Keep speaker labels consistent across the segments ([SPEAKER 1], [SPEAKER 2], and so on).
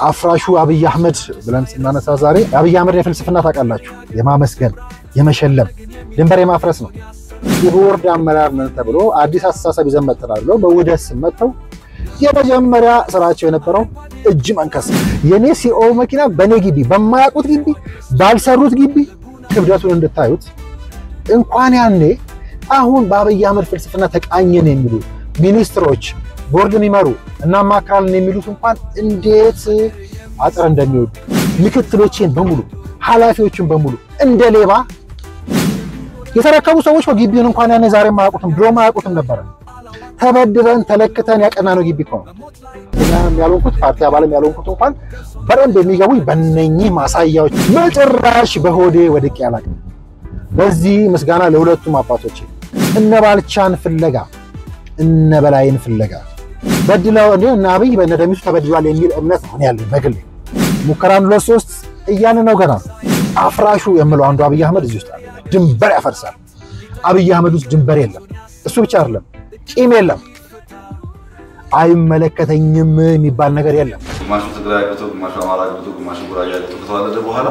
[SPEAKER 1] አፍራሹ አብይ አህመድ ብለን ስናነሳ ዛሬ አብይ አህመድ የፍልስፍና ታውቃላችሁ የማመስገን የመሸለም ድንበር የማፍረስ ነው የቦርድ አመራር ነው ተብሎ አዲስ አስተሳሰብ ይዘን መጥተናል በውህደት መጥተው የመጀመሪያ ስራቸው የነበረው እጅ መንከስ የኔ ሲኦ መኪና በኔ ግቢ በማያውቁት ግቢ ባልሰሩት ግቢ ክብደቱን እንድታዩት እንኳን ያኔ አሁን በአብይ አህመድ ፍልስፍና ተቃኘን የሚሉ ሚኒስትሮች ቦርድ የሚመሩ እና ማካልን የሚሉት እንኳን እንዴት አጥር እንደሚወዱ ምክትሎችን በሙሉ ኃላፊዎችን በሙሉ እንደ ሌባ የተረከቡ ሰዎች በግቢውን እንኳን ያኔ ዛሬ ማያውቁትም ድሮ ማያውቁትም ነበር ተበድረን ተለክተን ያቀናነው ግቢ ነው እኛም ያልሆንኩት ፓርቲ አባልም ያልሆንኩት እንኳን በረንብ የሚገቡኝ በእነኚህ ማሳያዎች መጨራሽ በሆዴ ወድቄ ያላቀ በዚህ ምስጋና ለሁለቱም አባቶች እነ ባልቻን ፍለጋ እነ በላይን ፍለጋ በድለው እና አብይ በነደሚሱ ተበድሏል የሚል እምነት ነው ያለኝ በግል ሙከራን ለሶስት እያነ ነው ገና አፍራሹ የምለው አንዱ አብይ አህመድ እዚህ ውስጥ አለ ድንበር ያፈርሳል አብይ አህመድ ውስጥ ድንበር የለም እሱ ብቻ አይደለም ቂም የለም አይመለከተኝም የሚባል ነገር የለም
[SPEAKER 2] ግማሹ ትግራይ ገብቶ ግማሹ አማራ ገብቶ ግማሹ ጉራጌ ገብቶ ከተዋለደ በኋላ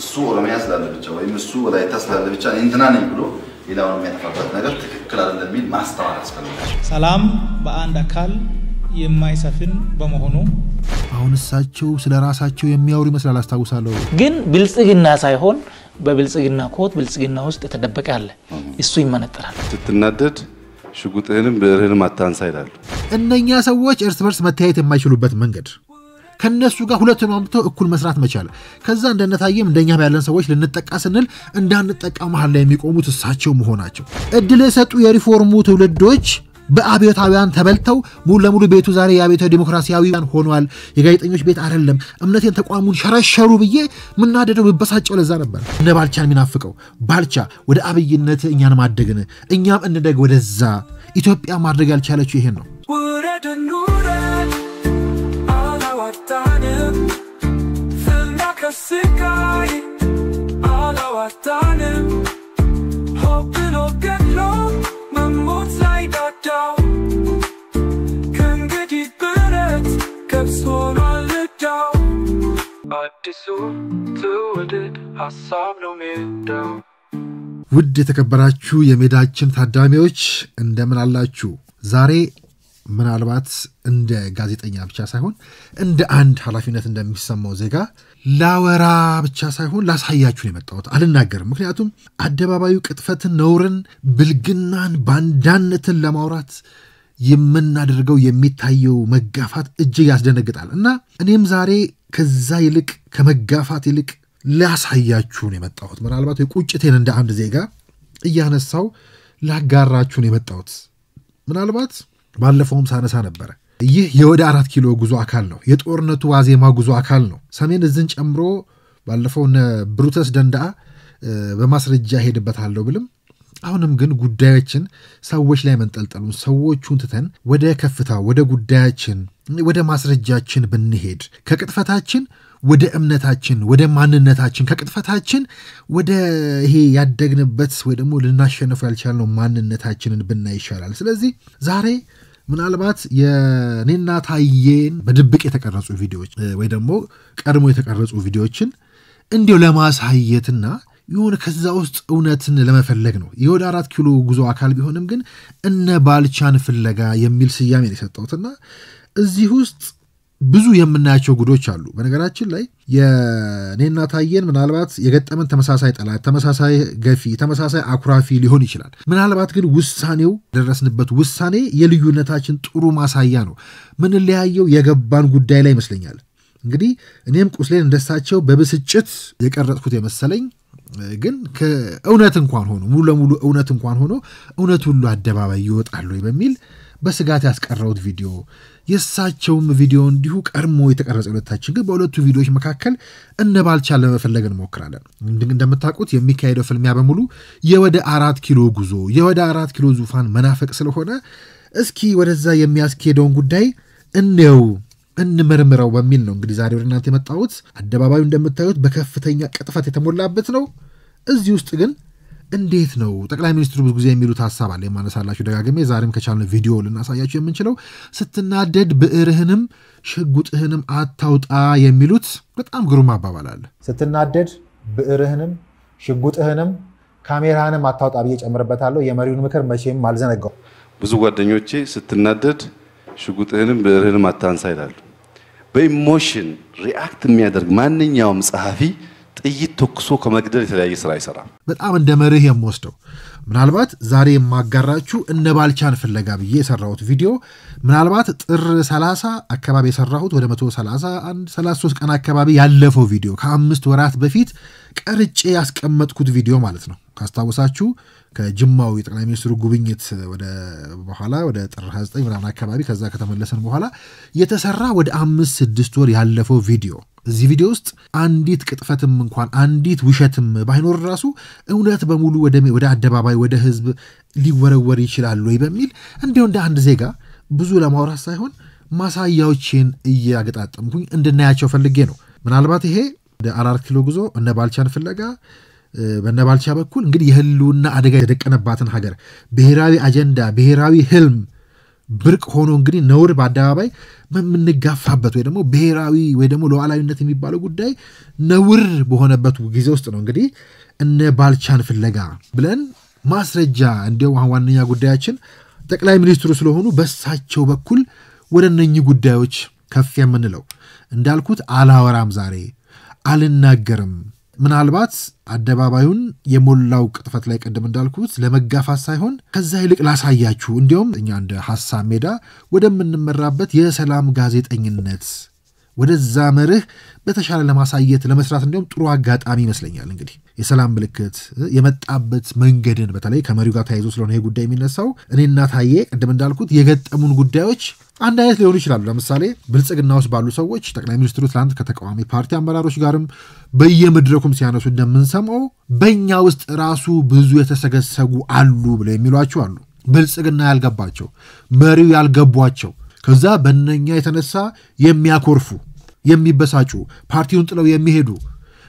[SPEAKER 2] እሱ ኦሮሚያ ስላለ ብቻ ወይም እሱ ወላይታ ስላለ ብቻ እንትና ነኝ ብሎ ሌላውን የሚያጠፋበት ነገር ትክክል አይደለም የሚል ማስተዋል ያስፈልጋል
[SPEAKER 3] ሰላም በአንድ አካል የማይሰፍን በመሆኑ
[SPEAKER 4] አሁን እሳቸው ስለራሳቸው የሚያወሩ ይመስላል አስተዋውሳለሁ
[SPEAKER 5] ግን ብልጽግና ሳይሆን በብልጽግና ኮት ብልጽግና ውስጥ ተደበቀ አለ እሱ ይመነጠራል
[SPEAKER 2] ስትናደድ ሽጉጥህንም ብርህንም አታንሳ ይላል
[SPEAKER 4] እነኛ ሰዎች እርስ በርስ መታየት የማይችሉበት መንገድ ከነሱ ጋር ሁለቱን አምጥተው እኩል መስራት መቻል ከዛ እንደነታየም እንደኛም ያለን ሰዎች ልንጠቃ ስንል እንዳንጠቃ መሃል ላይ የሚቆሙት እሳቸው መሆናቸው እድል የሰጡ የሪፎርሙ ትውልዶች በአብዮታውያን ተበልተው ሙሉ ለሙሉ ቤቱ ዛሬ የአብዮታዊ ዲሞክራሲያዊያን ሆኗል የጋዜጠኞች ቤት አይደለም እምነቴን ተቋሙን ሸረሸሩ ብዬ ምናደደው በበሳጨው ለዛ ነበር እነ ባልቻን ሚናፍቀው ባልቻ ወደ አብይነት እኛን ማደግን እኛም እንደግ ወደዛ ኢትዮጵያ ማድረግ ያልቻለችው ይሄን ነው አላዋጣንም ፍናከስካይ አላዋጣንም ሆብሎ ገድሎ መሞት ላይ ዳዳው ከእንግዲህ ብረት ገብሶናል ልዳው አዲሱ ትውልድ ሀሳብ ነው ሜዳው ውድ የተከበራችሁ የሜዳችን ታዳሚዎች እንደምን አላችሁ ዛሬ ምናልባት እንደ ጋዜጠኛ ብቻ ሳይሆን እንደ አንድ ኃላፊነት እንደሚሰማው ዜጋ ላወራ ብቻ ሳይሆን ላሳያችሁ የመጣሁት አልናገርም ምክንያቱም አደባባዩ ቅጥፈትን ነውርን ብልግናን ባንዳነትን ለማውራት የምናደርገው የሚታየው መጋፋት እጅግ ያስደነግጣል እና እኔም ዛሬ ከዛ ይልቅ ከመጋፋት ይልቅ ላሳያችሁ የመጣሁት ምናልባት የቁጭቴን እንደ አንድ ዜጋ እያነሳው ላጋራችሁ የመጣሁት ምናልባት ባለፈውም ሳነሳ ነበር ይህ የወደ 4 ኪሎ ጉዞ አካል ነው የጦርነቱ ዋዜማ ጉዞ አካል ነው ሰሜን እዝን ጨምሮ ባለፈው ብሩተስ ደንዳ በማስረጃ ሄድበታለሁ ብልም አሁንም ግን ጉዳዮችን ሰዎች ላይ መንጠልጠሉን ሰዎቹን ትተን ወደ ከፍታ ወደ ጉዳያችን ወደ ማስረጃችን ብንሄድ ከቅጥፈታችን ወደ እምነታችን ወደ ማንነታችን ከቅጥፈታችን ወደ ይሄ ያደግንበት ወይ ደግሞ ልናሸነፈው ያልቻልነው ማንነታችንን ብናይ ይሻላል ስለዚህ ዛሬ ምናልባት የኔና ታየን በድብቅ የተቀረጹ ቪዲዮዎች ወይ ደግሞ ቀድሞ የተቀረጹ ቪዲዮዎችን እንዲው ለማሳየትና ይሁን ከዛ ውስጥ እውነትን ለመፈለግ ነው የወደ 4 ኪሎ ጉዞ አካል ቢሆንም ግን እነ ባልቻን ፍለጋ የሚል ስያሜ ነው የሰጠውትና እዚህ ውስጥ ብዙ የምናያቸው ጉዶች አሉ በነገራችን ላይ የኔና ታየን ምናልባት የገጠመን ተመሳሳይ ጠላት ተመሳሳይ ገፊ ተመሳሳይ አኩራፊ ሊሆን ይችላል ምናልባት ግን ውሳኔው ደረስንበት ውሳኔ የልዩነታችን ጥሩ ማሳያ ነው ምን ለያየው የገባን ጉዳይ ላይ ይመስለኛል እንግዲህ እኔም ቁስሌን እንደሳቸው በብስጭት የቀረጥኩት የመሰለኝ ግን ከእውነት እንኳን ሆኖ ሙሉ ለሙሉ እውነት እንኳን ሆኖ እውነት ሁሉ አደባባይ ይወጣል በሚል በስጋት ያስቀረውት ቪዲዮ የሳቸውም ቪዲዮ እንዲሁ ቀርሞ የተቀረጸ ሁለታችን ግን በሁለቱ ቪዲዮዎች መካከል እነ ባልቻን ለመፈለግ እንሞክራለን እንደምታውቁት የሚካሄደው ፍልሚያ በሙሉ የወደ 4 ኪሎ ጉዞ የወደ 4 ኪሎ ዙፋን መናፈቅ ስለሆነ እስኪ ወደዛ የሚያስኬደውን ጉዳይ እንመርምረው በሚል ነው እንግዲህ ዛሬ ወደ እናንተ የመጣሁት አደባባዩ እንደምታዩት በከፍተኛ ቅጥፈት የተሞላበት ነው እዚህ ውስጥ ግን እንዴት ነው ጠቅላይ ሚኒስትሩ ብዙ ጊዜ የሚሉት ሐሳብ አለ የማነሳላችሁ ደጋግሜ ዛሬም ከቻልን ቪዲዮ ልናሳያችሁ የምንችለው ስትናደድ ብዕርህንም ሽጉጥህንም አታውጣ የሚሉት በጣም ግሩም አባባል አለ።
[SPEAKER 1] ስትናደድ ብዕርህንም ሽጉጥህንም ካሜራህንም አታውጣ ብዬ ጨምርበታለሁ። የመሪውን ምክር መቼም አልዘነጋው።
[SPEAKER 6] ብዙ ጓደኞቼ ስትናደድ ሽጉጥህንም ብዕርህንም አታንሳ ይላሉ። በኢሞሽን ሪአክት የሚያደርግ ማንኛውም ጸሐፊ ጥይት ተኩሶ ከመግደል የተለያየ ስራ ይሰራል።
[SPEAKER 4] በጣም እንደ መርህ የምወስደው ምናልባት ዛሬ የማጋራችሁ እነ ባልቻን ፍለጋ ብዬ የሰራሁት ቪዲዮ ምናልባት ጥር 30 አካባቢ የሰራሁት ወደ 133 ቀን አካባቢ ያለፈው ቪዲዮ ከ5 ወራት በፊት ቀርጬ ያስቀመጥኩት ቪዲዮ ማለት ነው። ካስታውሳችሁ ከጅማው የጠቅላይ ሚኒስትሩ ጉብኝት ወደ በኋላ ወደ ጥር 29 ምናምን አካባቢ ከዛ ከተመለሰን በኋላ የተሰራ ወደ 5-6 ወር ያለፈው ቪዲዮ። እዚህ ቪዲዮ ውስጥ አንዲት ቅጥፈትም እንኳን አንዲት ውሸትም ባይኖር ራሱ እውነት በሙሉ ወደ አደባባይ ወደ ህዝብ ሊወረወር ይችላል ወይ በሚል እንዲሁ እንደ አንድ ዜጋ ብዙ ለማውራት ሳይሆን ማሳያዎችን እያገጣጠምኩኝ እንድናያቸው ፈልጌ ነው። ምናልባት ይሄ ወደ 4 ኪሎ ጉዞ እነ ባልቻን ፍለጋ በእነ ባልቻ በኩል እንግዲህ የህልውና አደጋ የተደቀነባትን ሀገር ብሔራዊ አጀንዳ ብሔራዊ ህልም ብርቅ ሆኖ እንግዲህ ነውር በአደባባይ የምንጋፋበት ወይ ደግሞ ብሔራዊ ወይ ደግሞ ሉዓላዊነት የሚባለው ጉዳይ ነውር በሆነበት ጊዜ ውስጥ ነው እንግዲህ እነ ባልቻን ፍለጋ ብለን ማስረጃ እንደው ዋነኛ ጉዳያችን ጠቅላይ ሚኒስትሩ ስለሆኑ በሳቸው በኩል ወደ እነኚህ ጉዳዮች ከፍ የምንለው እንዳልኩት አላወራም ዛሬ አልናገርም። ምናልባት አደባባዩን የሞላው ቅጥፈት ላይ ቀደም እንዳልኩት ለመጋፋት ሳይሆን ከዛ ይልቅ ላሳያችሁ እንዲያውም እኛ እንደ ሐሳብ ሜዳ ወደምንመራበት የሰላም ጋዜጠኝነት ወደዛ መርህ በተሻለ ለማሳየት ለመስራት እንዲያውም ጥሩ አጋጣሚ ይመስለኛል። እንግዲህ የሰላም ምልክት የመጣበት መንገድን በተለይ ከመሪው ጋር ተያይዞ ስለሆነ ይሄ ጉዳይ የሚነሳው እኔና ታዬ ቀደም እንዳልኩት የገጠሙን ጉዳዮች አንድ አይነት ሊሆኑ ይችላሉ። ለምሳሌ ብልጽግና ውስጥ ባሉ ሰዎች ጠቅላይ ሚኒስትሩ ትላንት ከተቃዋሚ ፓርቲ አመራሮች ጋርም በየመድረኩም ሲያነሱ እንደምንሰማው በእኛ ውስጥ ራሱ ብዙ የተሰገሰጉ አሉ ብለው የሚሏቸው አሉ። ብልጽግና ያልገባቸው መሪው ያልገቧቸው ከዛ በእነኛ የተነሳ የሚያኮርፉ የሚበሳጩ ፓርቲውን ጥለው የሚሄዱ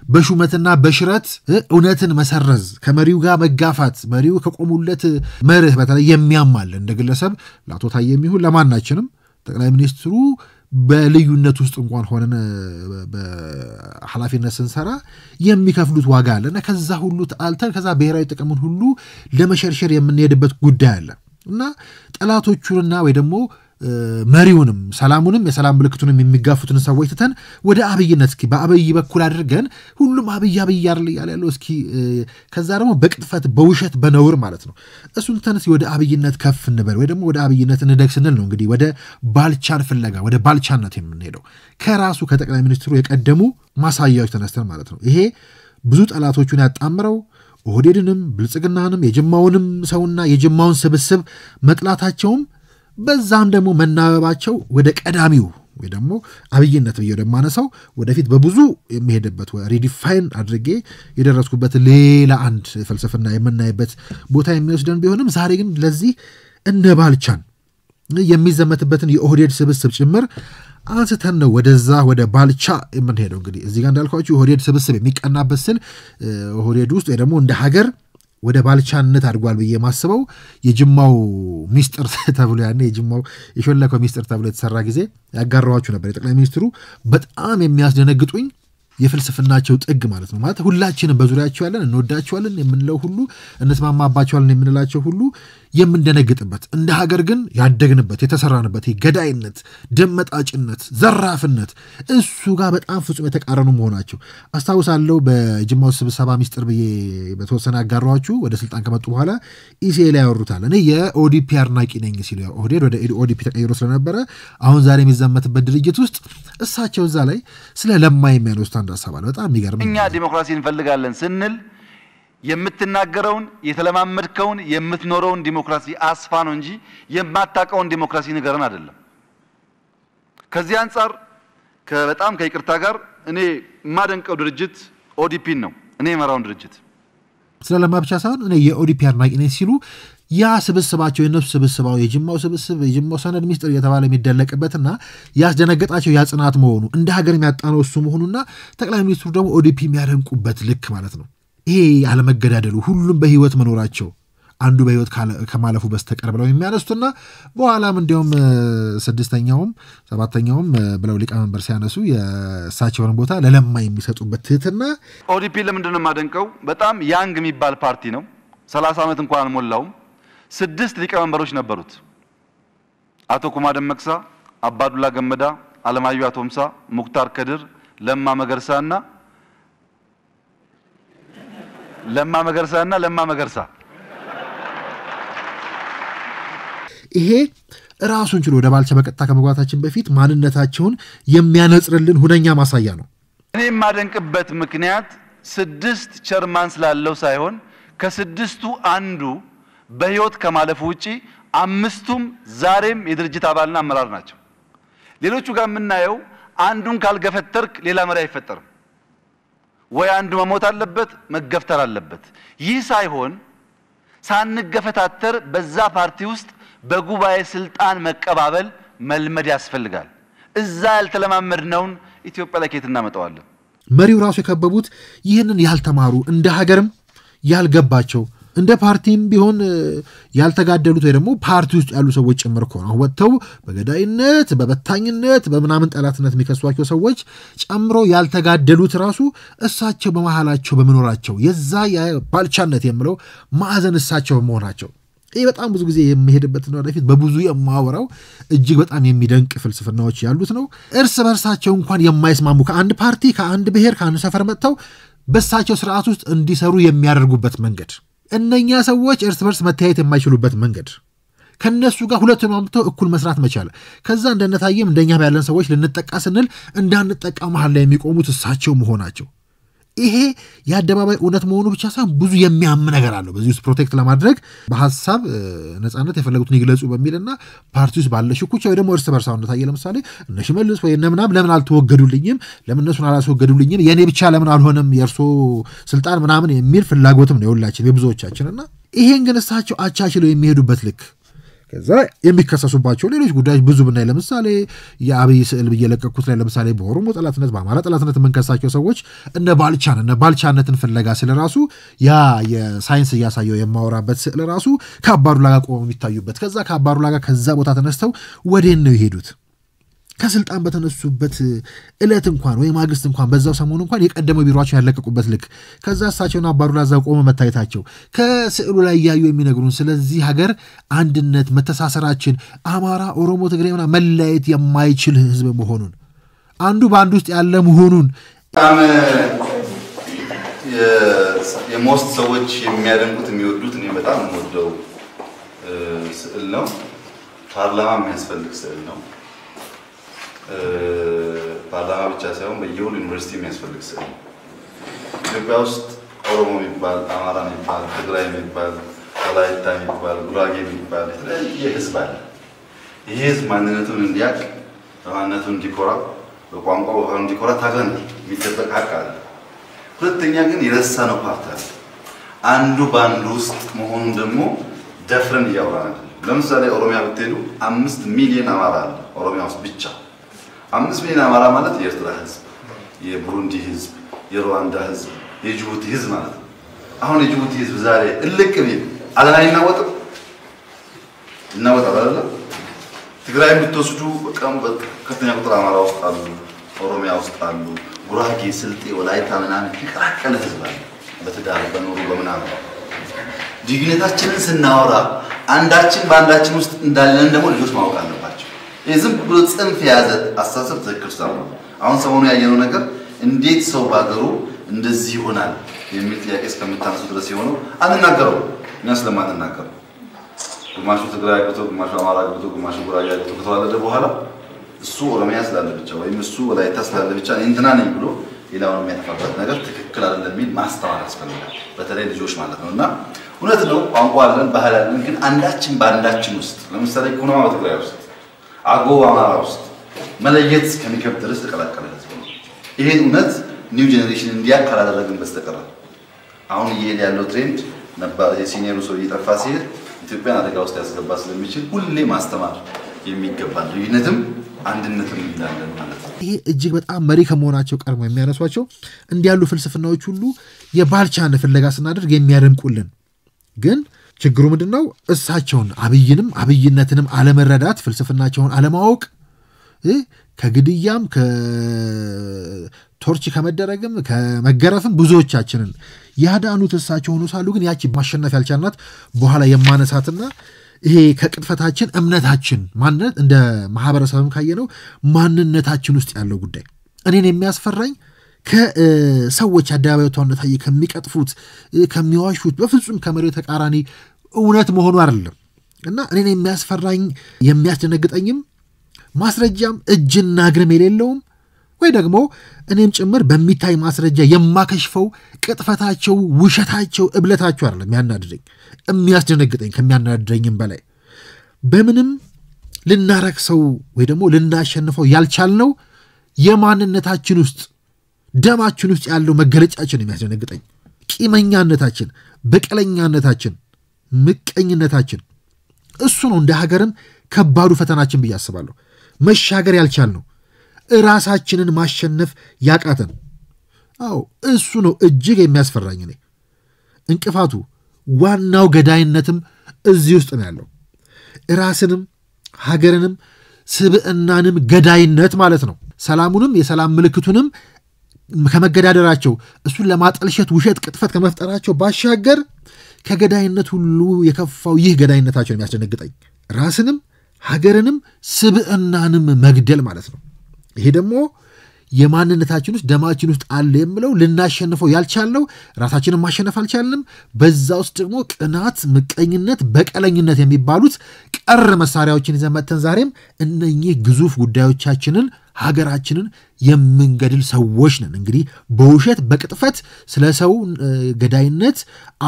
[SPEAKER 4] በሹመትና በሽረት እውነትን መሰረዝ ከመሪው ጋር መጋፋት መሪው ከቆሙለት መርህ በተለይ የሚያማል እንደ ግለሰብ ለአቶ ታዬ የሚሆን ለማናችንም ጠቅላይ ሚኒስትሩ በልዩነት ውስጥ እንኳን ሆነን በኃላፊነት ስንሰራ የሚከፍሉት ዋጋ አለና ከዛ ሁሉ ተአልተን ከዛ ብሔራዊ ጥቅምን ሁሉ ለመሸርሸር የምንሄድበት ጉዳይ አለ እና ጠላቶቹንና ወይ ደግሞ መሪውንም ሰላሙንም የሰላም ምልክቱንም የሚጋፉትን ሰዎች ተተን ወደ አብይነት እስኪ በአብይ በኩል አድርገን ሁሉም አብይ አይደል ያለው እስኪ ከዛ ደግሞ በቅጥፈት በውሸት በነውር ማለት ነው እሱን ተነስ ወደ አብይነት ከፍ እንበል ወይ ደግሞ ወደ አብይነት እንደግ ስንል ነው እንግዲህ ወደ ባልቻን ፍለጋ ወደ ባልቻነት የምንሄደው ከራሱ ከጠቅላይ ሚኒስትሩ የቀደሙ ማሳያዎች ተነስተን ማለት ነው። ይሄ ብዙ ጠላቶቹን ያጣምረው ኦህዴድንም ብልጽግናንም የጅማውንም ሰውና የጅማውን ስብስብ መጥላታቸውም በዛም ደግሞ መናበባቸው ወደ ቀዳሚው ወይ ደግሞ አብይነት ብዬ ደማነሳው ወደፊት በብዙ የሚሄድበት ሪዲፋይን አድርጌ የደረስኩበት ሌላ አንድ ፍልስፍና የምናይበት ቦታ የሚወስደን ቢሆንም ዛሬ ግን ለዚህ እነ ባልቻን የሚዘመትበትን የኦህዴድ ስብስብ ጭምር አንስተን ነው ወደዛ ወደ ባልቻ የምንሄደው። እንግዲህ እዚህ ጋር እንዳልኳችሁ ኦህዴድ ስብስብ የሚቀናበት ስል ኦህዴድ ውስጥ ወይ ደግሞ እንደ ሀገር ወደ ባልቻነት አድጓል ብዬ ማስበው የጅማው ሚስጥር ተብሎ ያኔ የጅማው የሾለከው ሚስጥር ተብሎ የተሰራ ጊዜ ያጋራዋችሁ ነበር። የጠቅላይ ሚኒስትሩ በጣም የሚያስደነግጡኝ የፍልስፍናቸው ጥግ ማለት ነው። ማለት ሁላችንም በዙሪያቸው ያለን እንወዳቸዋለን የምንለው ሁሉ እንስማማባቸዋለን የምንላቸው ሁሉ የምንደነግጥበት እንደ ሀገር ግን ያደግንበት የተሰራንበት ገዳይነት፣ ደመጣጭነት፣ ዘራፍነት እሱ ጋር በጣም ፍጹም የተቃረኑ መሆናቸው አስታውሳለሁ። በጅማው ስብሰባ ሚስጥር ብዬ በተወሰነ አጋራዋችሁ ወደ ስልጣን ከመጡ በኋላ ኢሲኤ ላይ ያወሩታል። እኔ የኦዲፒ አድናቂ ነኝ ሲሉ ኦህዴድ ወደ ኦዲፒ ተቀይሮ ስለነበረ አሁን ዛሬ የሚዘመትበት ድርጅት ውስጥ እሳቸው እዛ ላይ ስለ ለማ የሚያነሱት አንድ ሐሳብ አለ። በጣም የሚገርም
[SPEAKER 2] እኛ ዲሞክራሲ እንፈልጋለን ስንል የምትናገረውን የተለማመድከውን የምትኖረውን ዲሞክራሲ አስፋ ነው እንጂ የማታውቀውን ዲሞክራሲ ንገረን አይደለም። ከዚህ አንፃር በጣም ከይቅርታ ጋር እኔ ማደንቀው ድርጅት ኦዲፒ ነው። እኔ የመራውን ድርጅት
[SPEAKER 4] ስለለማ ብቻ ሳይሆን እኔ የኦዲፒ አድናቂ ነኝ ሲሉ ያ ስብስባቸው የነሱ ስብስባው የጅማው ስብስብ የጅማው ሰነድ ሚስጥር እየተባለ የሚደለቅበትና ያስደነገጣቸው ያ ጽናት መሆኑ እንደ ሀገር የሚያጣነው እሱ መሆኑና ጠቅላይ ሚኒስትሩ ደግሞ ኦዲፒ የሚያደንቁበት ልክ ማለት ነው። ይሄ ያለመገዳደሉ ሁሉም በህይወት መኖራቸው አንዱ በህይወት ከማለፉ በስተቀር ብለው የሚያነሱትና በኋላም እንዲያውም ስድስተኛውም ሰባተኛውም ብለው ሊቀመንበር ሲያነሱ የእሳቸውን ቦታ ለለማ የሚሰጡበት ትህትና
[SPEAKER 2] ኦዲፒ ለምንድን ነው የማደንቀው? በጣም ያንግ የሚባል ፓርቲ ነው። 30 ዓመት እንኳን አልሞላውም። 6 ሊቀመንበሮች ነበሩት። አቶ ኩማ ደመቅሳ፣ አባዱላ ገመዳ፣ አለማየሁ አቶምሳ፣ ሙክታር ከድር፣ ለማ መገርሳና ለማ መገርሳ
[SPEAKER 4] ይሄ ራሱን ችሎ ወደ ባልቻ በቀጥታ ከመግባታችን በፊት ማንነታቸውን የሚያነጽርልን ሁነኛ ማሳያ ነው።
[SPEAKER 2] እኔ የማደንቅበት ምክንያት 6 ቸርማን ስላለው ሳይሆን ከ6ቱ አንዱ በህይወት ከማለፉ ውጪ 5ቱም ዛሬም የድርጅት አባልና አመራር ናቸው። ሌሎቹ ጋር የምናየው አንዱን ካልገፈተርክ ሌላ መሪ አይፈጠርም። ወይ አንዱ መሞት አለበት መገፍተር አለበት። ይህ ሳይሆን ሳንገፈታተር በዛ ፓርቲ ውስጥ በጉባኤ ስልጣን መቀባበል መልመድ ያስፈልጋል። እዛ ያልተለማመድነውን ኢትዮጵያ ላይ ከየት እናመጣዋለን?
[SPEAKER 4] መሪው ራሱ የከበቡት ይህንን ያልተማሩ እንደ ሀገርም ያልገባቸው እንደ ፓርቲም ቢሆን ያልተጋደሉት ወይ ደግሞ ፓርቲ ውስጥ ያሉ ሰዎች ጭምር ነው ወጥተው በገዳይነት በበታኝነት በመናምን ጠላትነት የሚከሷቸው ሰዎች ጨምሮ ያልተጋደሉት ራሱ እሳቸው በመሃላቸው በመኖራቸው የዛ የባልቻነት የምለው ማዕዘን እሳቸው በመሆናቸው ይሄ በጣም ብዙ ጊዜ የሚሄድበት ነው። ወደፊት በብዙ የማወራው እጅግ በጣም የሚደንቅ ፍልስፍናዎች ያሉት ነው። እርስ በርሳቸው እንኳን የማይስማሙ ከአንድ ፓርቲ ከአንድ ብሔር ከአንድ ሰፈር መጥተው በሳቸው ስርዓት ውስጥ እንዲሰሩ የሚያደርጉበት መንገድ እነኛ ሰዎች እርስ በርስ መተያየት የማይችሉበት መንገድ ከነሱ ጋር ሁለቱን አምጥተው እኩል መስራት መቻል ከዛ እንደነታየም እንደኛ ያለን ሰዎች ልንጠቃ ስንል እንዳንጠቃ መሃል ላይ የሚቆሙት እሳቸው መሆናቸው ይሄ ያደባባይ እውነት መሆኑ ብቻ ሳይሆን ብዙ የሚያም ነገር አለው። በዚህ ውስጥ ፕሮቴክት ለማድረግ በሐሳብ ነፃነት የፈለጉትን ይግለጹ በሚልና ፓርቲ ውስጥ ባለ ሽኩቻ ወይ ደግሞ እርስ በርሳው እንደታየ ለምሳሌ እነ ሽመልስ ወይ እነ ምናምን ለምን አልተወገዱልኝም ለምን እነሱን አላስወገዱልኝም የኔ ብቻ ለምን አልሆነም የእርሶ ስልጣን ምናምን የሚል ፍላጎትም ነው የሁላችን የብዙዎቻችንና ይሄን ግን እሳቸው አቻችለው የሚሄዱበት ልክ ከዛ የሚከሰሱባቸው ሌሎች ጉዳዮች ብዙ ብናይ ለምሳሌ የአብይ ስዕል በየለቀቁት ላይ ለምሳሌ በኦሮሞ ጠላትነት በአማራ ጠላትነት መንከሳቸው ሰዎች እነ ባልቻነትን ፍለጋ ስለራሱ ያ የሳይንስ ያሳየው የማወራበት ስዕል ራሱ ከአባዱላ ጋር ቆመው የሚታዩበት ከዛ ከአባዱላ ጋር ከዛ ቦታ ተነስተው ወዴን ነው ይሄዱት ከስልጣን በተነሱበት እለት እንኳን ወይ ማግስት እንኳን በዛው ሰሞን እንኳን የቀደመው ቢሮአቸው ያለቀቁበት ልክ ከዛ እሳቸውና አባዱላ ዛው ቆመው መታየታቸው ከስዕሉ ላይ ያዩ የሚነግሩን ስለዚህ ሀገር አንድነት መተሳሰራችን አማራ ኦሮሞ ትግሬና መለየት የማይችል ህዝብ መሆኑን አንዱ በአንዱ ውስጥ ያለ መሆኑን
[SPEAKER 6] የሞስት ሰዎች የሚያደንቁት የሚወዱት እኔ በጣም ወደው ስዕል ነው። ፓርላማ የሚያስፈልግ ስዕል ነው። ፓርላማ ብቻ ሳይሆን በየሁሉ ዩኒቨርሲቲ የሚያስፈልግ ስዕል ነው። ኢትዮጵያ ውስጥ ኦሮሞ የሚባል አማራ የሚባል ትግራይ የሚባል ወላይታ የሚባል ጉራጌ የሚባል የተለያየ ህዝብ አለ። ይሄ ህዝብ ማንነቱን እንዲያውቅ በማንነቱ እንዲኮራ በቋንቋው እንዲኮራ ታገናኝ የሚጠበቅ ሀቅ አለ። ሁለተኛ ግን የረሳነው ፓርት አለ። አንዱ ባንዱ ውስጥ መሆኑን ደግሞ ደፍረን እያወራን ለምሳሌ ኦሮሚያ ብትሄዱ 5 ሚሊዮን አማራ አለ ኦሮሚያ ውስጥ ብቻ 5 ሚሊዮን አማራ ማለት የኤርትራ ህዝብ የቡሩንዲ ህዝብ የሩዋንዳ ህዝብ የጅቡቲ ህዝብ ማለት ነው። አሁን የጅቡቲ ህዝብ ዛሬ እልቅ ቢል አለና ይናወጣል አይደል? ትግራይ ብትወስዱ በቃም ከፍተኛ ቁጥር አማራ ውስጥ አሉ ኦሮሚያ ውስጥ አሉ ጉራጌ ስልጤ ወላይታ ምናምን ይቀራቀለ ህዝብ አለ በትዳር በኑሮ በምናምን ዲግኒታችንን ስናወራ አንዳችን በአንዳችን ውስጥ እንዳለን ደግሞ ልጆች ማወቅ አለባቸው። የዝም ብሎ ጽንፍ የያዘ አስተሳሰብ ትክክል ሳይሆን አሁን ሰሞኑን ያየነው ነገር እንዴት ሰው ባገሩ እንደዚህ ይሆናል የሚል ጥያቄ እስከምታነሱ ድረስ የሆነው አንናገረው እኛ ስለማንናገር ግማሹ ትግራይ ገብቶ ግማሹ አማራ ገብቶ ግማሹ ጉራጌ ገብቶ ከተዋለደ በኋላ እሱ ኦሮሚያ ስላለ ብቻ ወይም እሱ ወላይታ ስላለ ብቻ እንትና ነኝ ብሎ ሌላውን የሚያጠፋበት ነገር ትክክል አይደለም የሚል ማስተዋል ያስፈልጋል። በተለይ ልጆች ማለት ነውና እውነት ነው ቋንቋ አለን ባህል አለን ግን አንዳችን በአንዳችን ውስጥ ለምሳሌ ኩናማ በትግራይ ውስጥ አጎ አማራ ውስጥ መለየት ከሚከብድ ድረስ ተቀላቀለ ህዝብ ነው። ይሄን እውነት ኒው ጄኔሬሽን እንዲያካል አደረግን በስተቀር አሁን እየሄደ ያለው ትሬንድ ነበር የሲኒየሩ ሰው እየጠፋ ሲሄድ ኢትዮጵያን አደጋ ውስጥ ያስገባ ስለሚችል ሁሌ ማስተማር የሚገባ ልዩነትም አንድነትም ይላል ማለት ነው።
[SPEAKER 4] ይሄ እጅግ በጣም መሪ ከመሆናቸው ቀርሞ የሚያነሷቸው እንዲያሉ ፍልስፍናዎች ሁሉ የባልቻን ፍለጋ ስናደርግ የሚያደንቁልን ግን ችግሩ ምንድነው እሳቸውን አብይነትንም አለመረዳት ፍልስፍናቸውን አለማወቅ ከግድያም ከቶርች ከመደረግም ከመገረፍም ብዙዎቻችንን ያዳኑት እሳቸው ሆኖ ሳሉ ግን ያቺ ማሸነፍ ያልቻልናት በኋላ የማነሳትና ይሄ ከቅጥፈታችን እምነታችን ማንነት እንደ ማህበረሰብም ካየነው ማንነታችን ውስጥ ያለው ጉዳይ እኔን የሚያስፈራኝ ከሰዎች አደባባይ ወጥተው ከሚቀጥፉት ከሚዋሹት በፍጹም ከመሪው ተቃራኒ እውነት መሆኑ አይደለም እና እኔን የሚያስፈራኝ የሚያስደነግጠኝም ማስረጃም እጅና እግርም የሌለውም ወይ ደግሞ እኔም ጭምር በሚታይ ማስረጃ የማከሽፈው ቅጥፈታቸው ውሸታቸው እብለታቸው አይደለም የሚያናድደኝ የሚያስደነግጠኝ ከሚያናድደኝም በላይ በምንም ልናረክሰው ወይ ደግሞ ልናሸንፈው ያልቻልነው የማንነታችን ውስጥ ደማችን ውስጥ ያለው መገለጫችን የሚያስደነግጠኝ ቂመኛነታችን በቀለኛነታችን ምቀኝነታችን እሱ ነው እንደ ሀገርም ከባዱ ፈተናችን ብያስባለሁ መሻገር ያልቻልነው ራሳችንን ማሸነፍ ያቃተን አዎ እሱ ነው እጅግ የሚያስፈራኝ ነኝ እንቅፋቱ ዋናው ገዳይነትም እዚህ ውስጥ ነው ያለው ራስንም ሀገርንም ስብዕናንም ገዳይነት ማለት ነው ሰላሙንም የሰላም ምልክቱንም ከመገዳደራቸው እሱን ለማጠልሸት ውሸት ቅጥፈት ከመፍጠራቸው ባሻገር ከገዳይነት ሁሉ የከፋው ይህ ገዳይነታቸው የሚያስደነግጠኝ ራስንም ሀገርንም ስብዕናንም መግደል ማለት ነው ይሄ ደግሞ የማንነታችን ውስጥ ደማችን ውስጥ አለ የምለው ልናሸንፈው ያልቻልነው ራሳችንን ማሸነፍ አልቻልንም በዛ ውስጥ ደግሞ ቅናት ምቀኝነት በቀለኝነት የሚባሉት ቀር መሳሪያዎችን ይዘን መተን ዛሬም እነኚህ ግዙፍ ጉዳዮቻችንን ሀገራችንን የምንገድል ሰዎች ነን እንግዲህ በውሸት በቅጥፈት ስለ ሰው ገዳይነት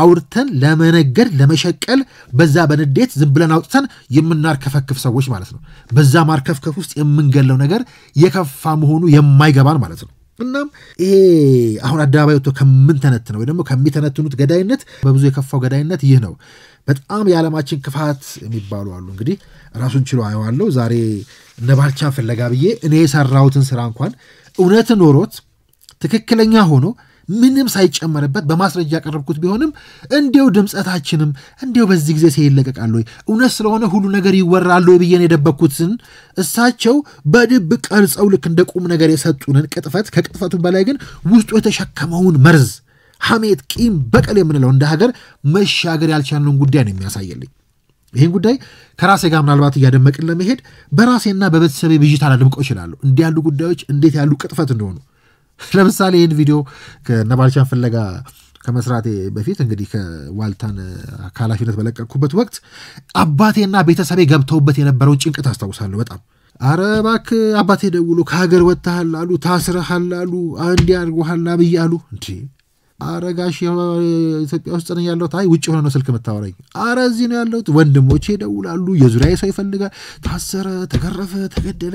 [SPEAKER 4] አውርተን ለመነገድ ለመሸቀል በዛ በንዴት ዝም ብለን አውጥተን የምናርከፈክፍ ሰዎች ማለት ነው በዛ ማርከፍከፍ ውስጥ የምንገለው ነገር የከፋ መሆኑ የማይገባን ማለት ነው እናም ይሄ አሁን አደባባይ ወጥቶ ከምንተነትነው ወይ ደግሞ ከሚተነትኑት ገዳይነት በብዙ የከፋው ገዳይነት ይህ ነው በጣም የዓለማችን ክፋት የሚባሉ አሉ እንግዲህ ራሱን ችሎ አየዋለሁ ዛሬ ነባልቻን ፍለጋ ብዬ እኔ የሰራሁትን ስራ እንኳን እውነት ኖሮት ትክክለኛ ሆኖ ምንም ሳይጨመርበት በማስረጃ ያቀረብኩት ቢሆንም እንዲው ድምጸታችንም እንዲው በዚህ ጊዜ ሲይለቀቃል ወይ እውነት ስለሆነ ሁሉ ነገር ይወራል ወይ ብዬ የደበኩትን እሳቸው በድብቅ ቀርጸው ልክ እንደ ቁም ነገር የሰጡንን ቅጥፈት ከቅጥፈቱ በላይ ግን ውስጡ የተሸከመውን መርዝ ሐሜት ቂም በቀል የምንለው እንደ ሀገር መሻገር ያልቻልነውን ጉዳይ ነው የሚያሳየልኝ ይሄን ጉዳይ ከራሴ ጋር ምናልባት እያደመቅን ለመሄድ በራሴና በቤተሰቤ ብዥታ ላደምቀው ይችላል እንዲህ ያሉ ጉዳዮች እንዴት ያሉ ቅጥፈት እንደሆኑ ለምሳሌ ይሄን ቪዲዮ ከነባልቻን ፍለጋ ከመስራቴ በፊት እንግዲህ ከዋልታን ካላፊነት በለቀቅኩበት ወቅት አባቴና ቤተሰቤ ገብተውበት የነበረውን ጭንቀት አስታውሳለሁ በጣም አረባክ አባቴ ደውሎ ከሀገር ወጣሃል አሉ ታስረሃል አሉ እንዲህ አድርጎሃል አብያሉ እንዴ አረጋሽ ኢትዮጵያ ውስጥ ነው ያለው ታይ ውጪ ሆነ ነው ስልክ መታወራኝ አረዚህ ነው ያለው ወንድሞቼ ደውላሉ የዙሪያዬ ሰው ይፈልጋል ታሰረ ተገረፈ ተገደለ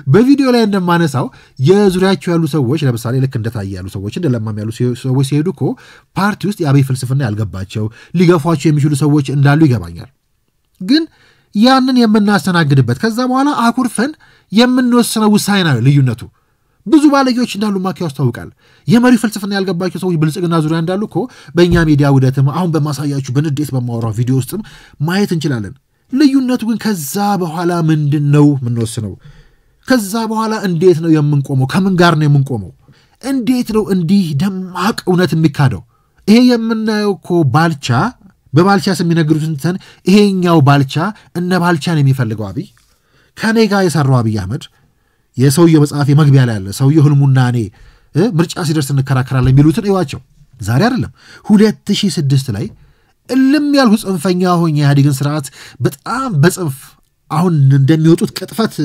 [SPEAKER 4] በቪዲዮ ላይ እንደማነሳው የዙሪያቸው ያሉ ሰዎች ለምሳሌ ልክ እንደታየ ያሉ ሰዎች እንደለማም ያሉ ሰዎች ሲሄዱ እኮ ፓርቲ ውስጥ የአብይ ፍልስፍና ያልገባቸው ሊገፏቸው የሚችሉ ሰዎች እንዳሉ ይገባኛል ግን ያንን የምናስተናግድበት ከዛ በኋላ አኩርፈን የምንወስነው ውሳኔ ነው ልዩነቱ ብዙ ባለጌዎች እንዳሉ ማኪያው ያስታውቃል የመሪው ፍልስፍና ያልገባቸው ሰዎች ብልጽግና ዙሪያ እንዳሉ እኮ በእኛ ሚዲያ ውደትም አሁን በማሳያችሁ በንዴት በማወራው ቪዲዮ ውስጥም ማየት እንችላለን ልዩነቱ ግን ከዛ በኋላ ምንድነው ምንወስነው ከዛ በኋላ እንዴት ነው የምንቆመው ከምን ጋር ነው የምንቆመው እንዴት ነው እንዲህ ደማቅ እውነት የሚካደው ይሄ የምናየው እኮ ባልቻ በባልቻ ስም የሚነግሩትን ይሄኛው ባልቻ እነ ባልቻን የሚፈልገው አብይ ከኔ ጋር የሰራው አብይ አህመድ የሰውየው መጽሐፍ የመግቢያ ላይ ያለ ሰውየው ህልሙና እኔ ምርጫ ሲደርስ እንከራከራለን የሚሉትን እዩዋቸው ዛሬ አይደለም 2006 ላይ እልም ያልሁ ጽንፈኛ ሆኜ ኢህአዴግን ስርዓት በጣም በጽንፍ አሁን እንደሚወጡት ቅጥፈት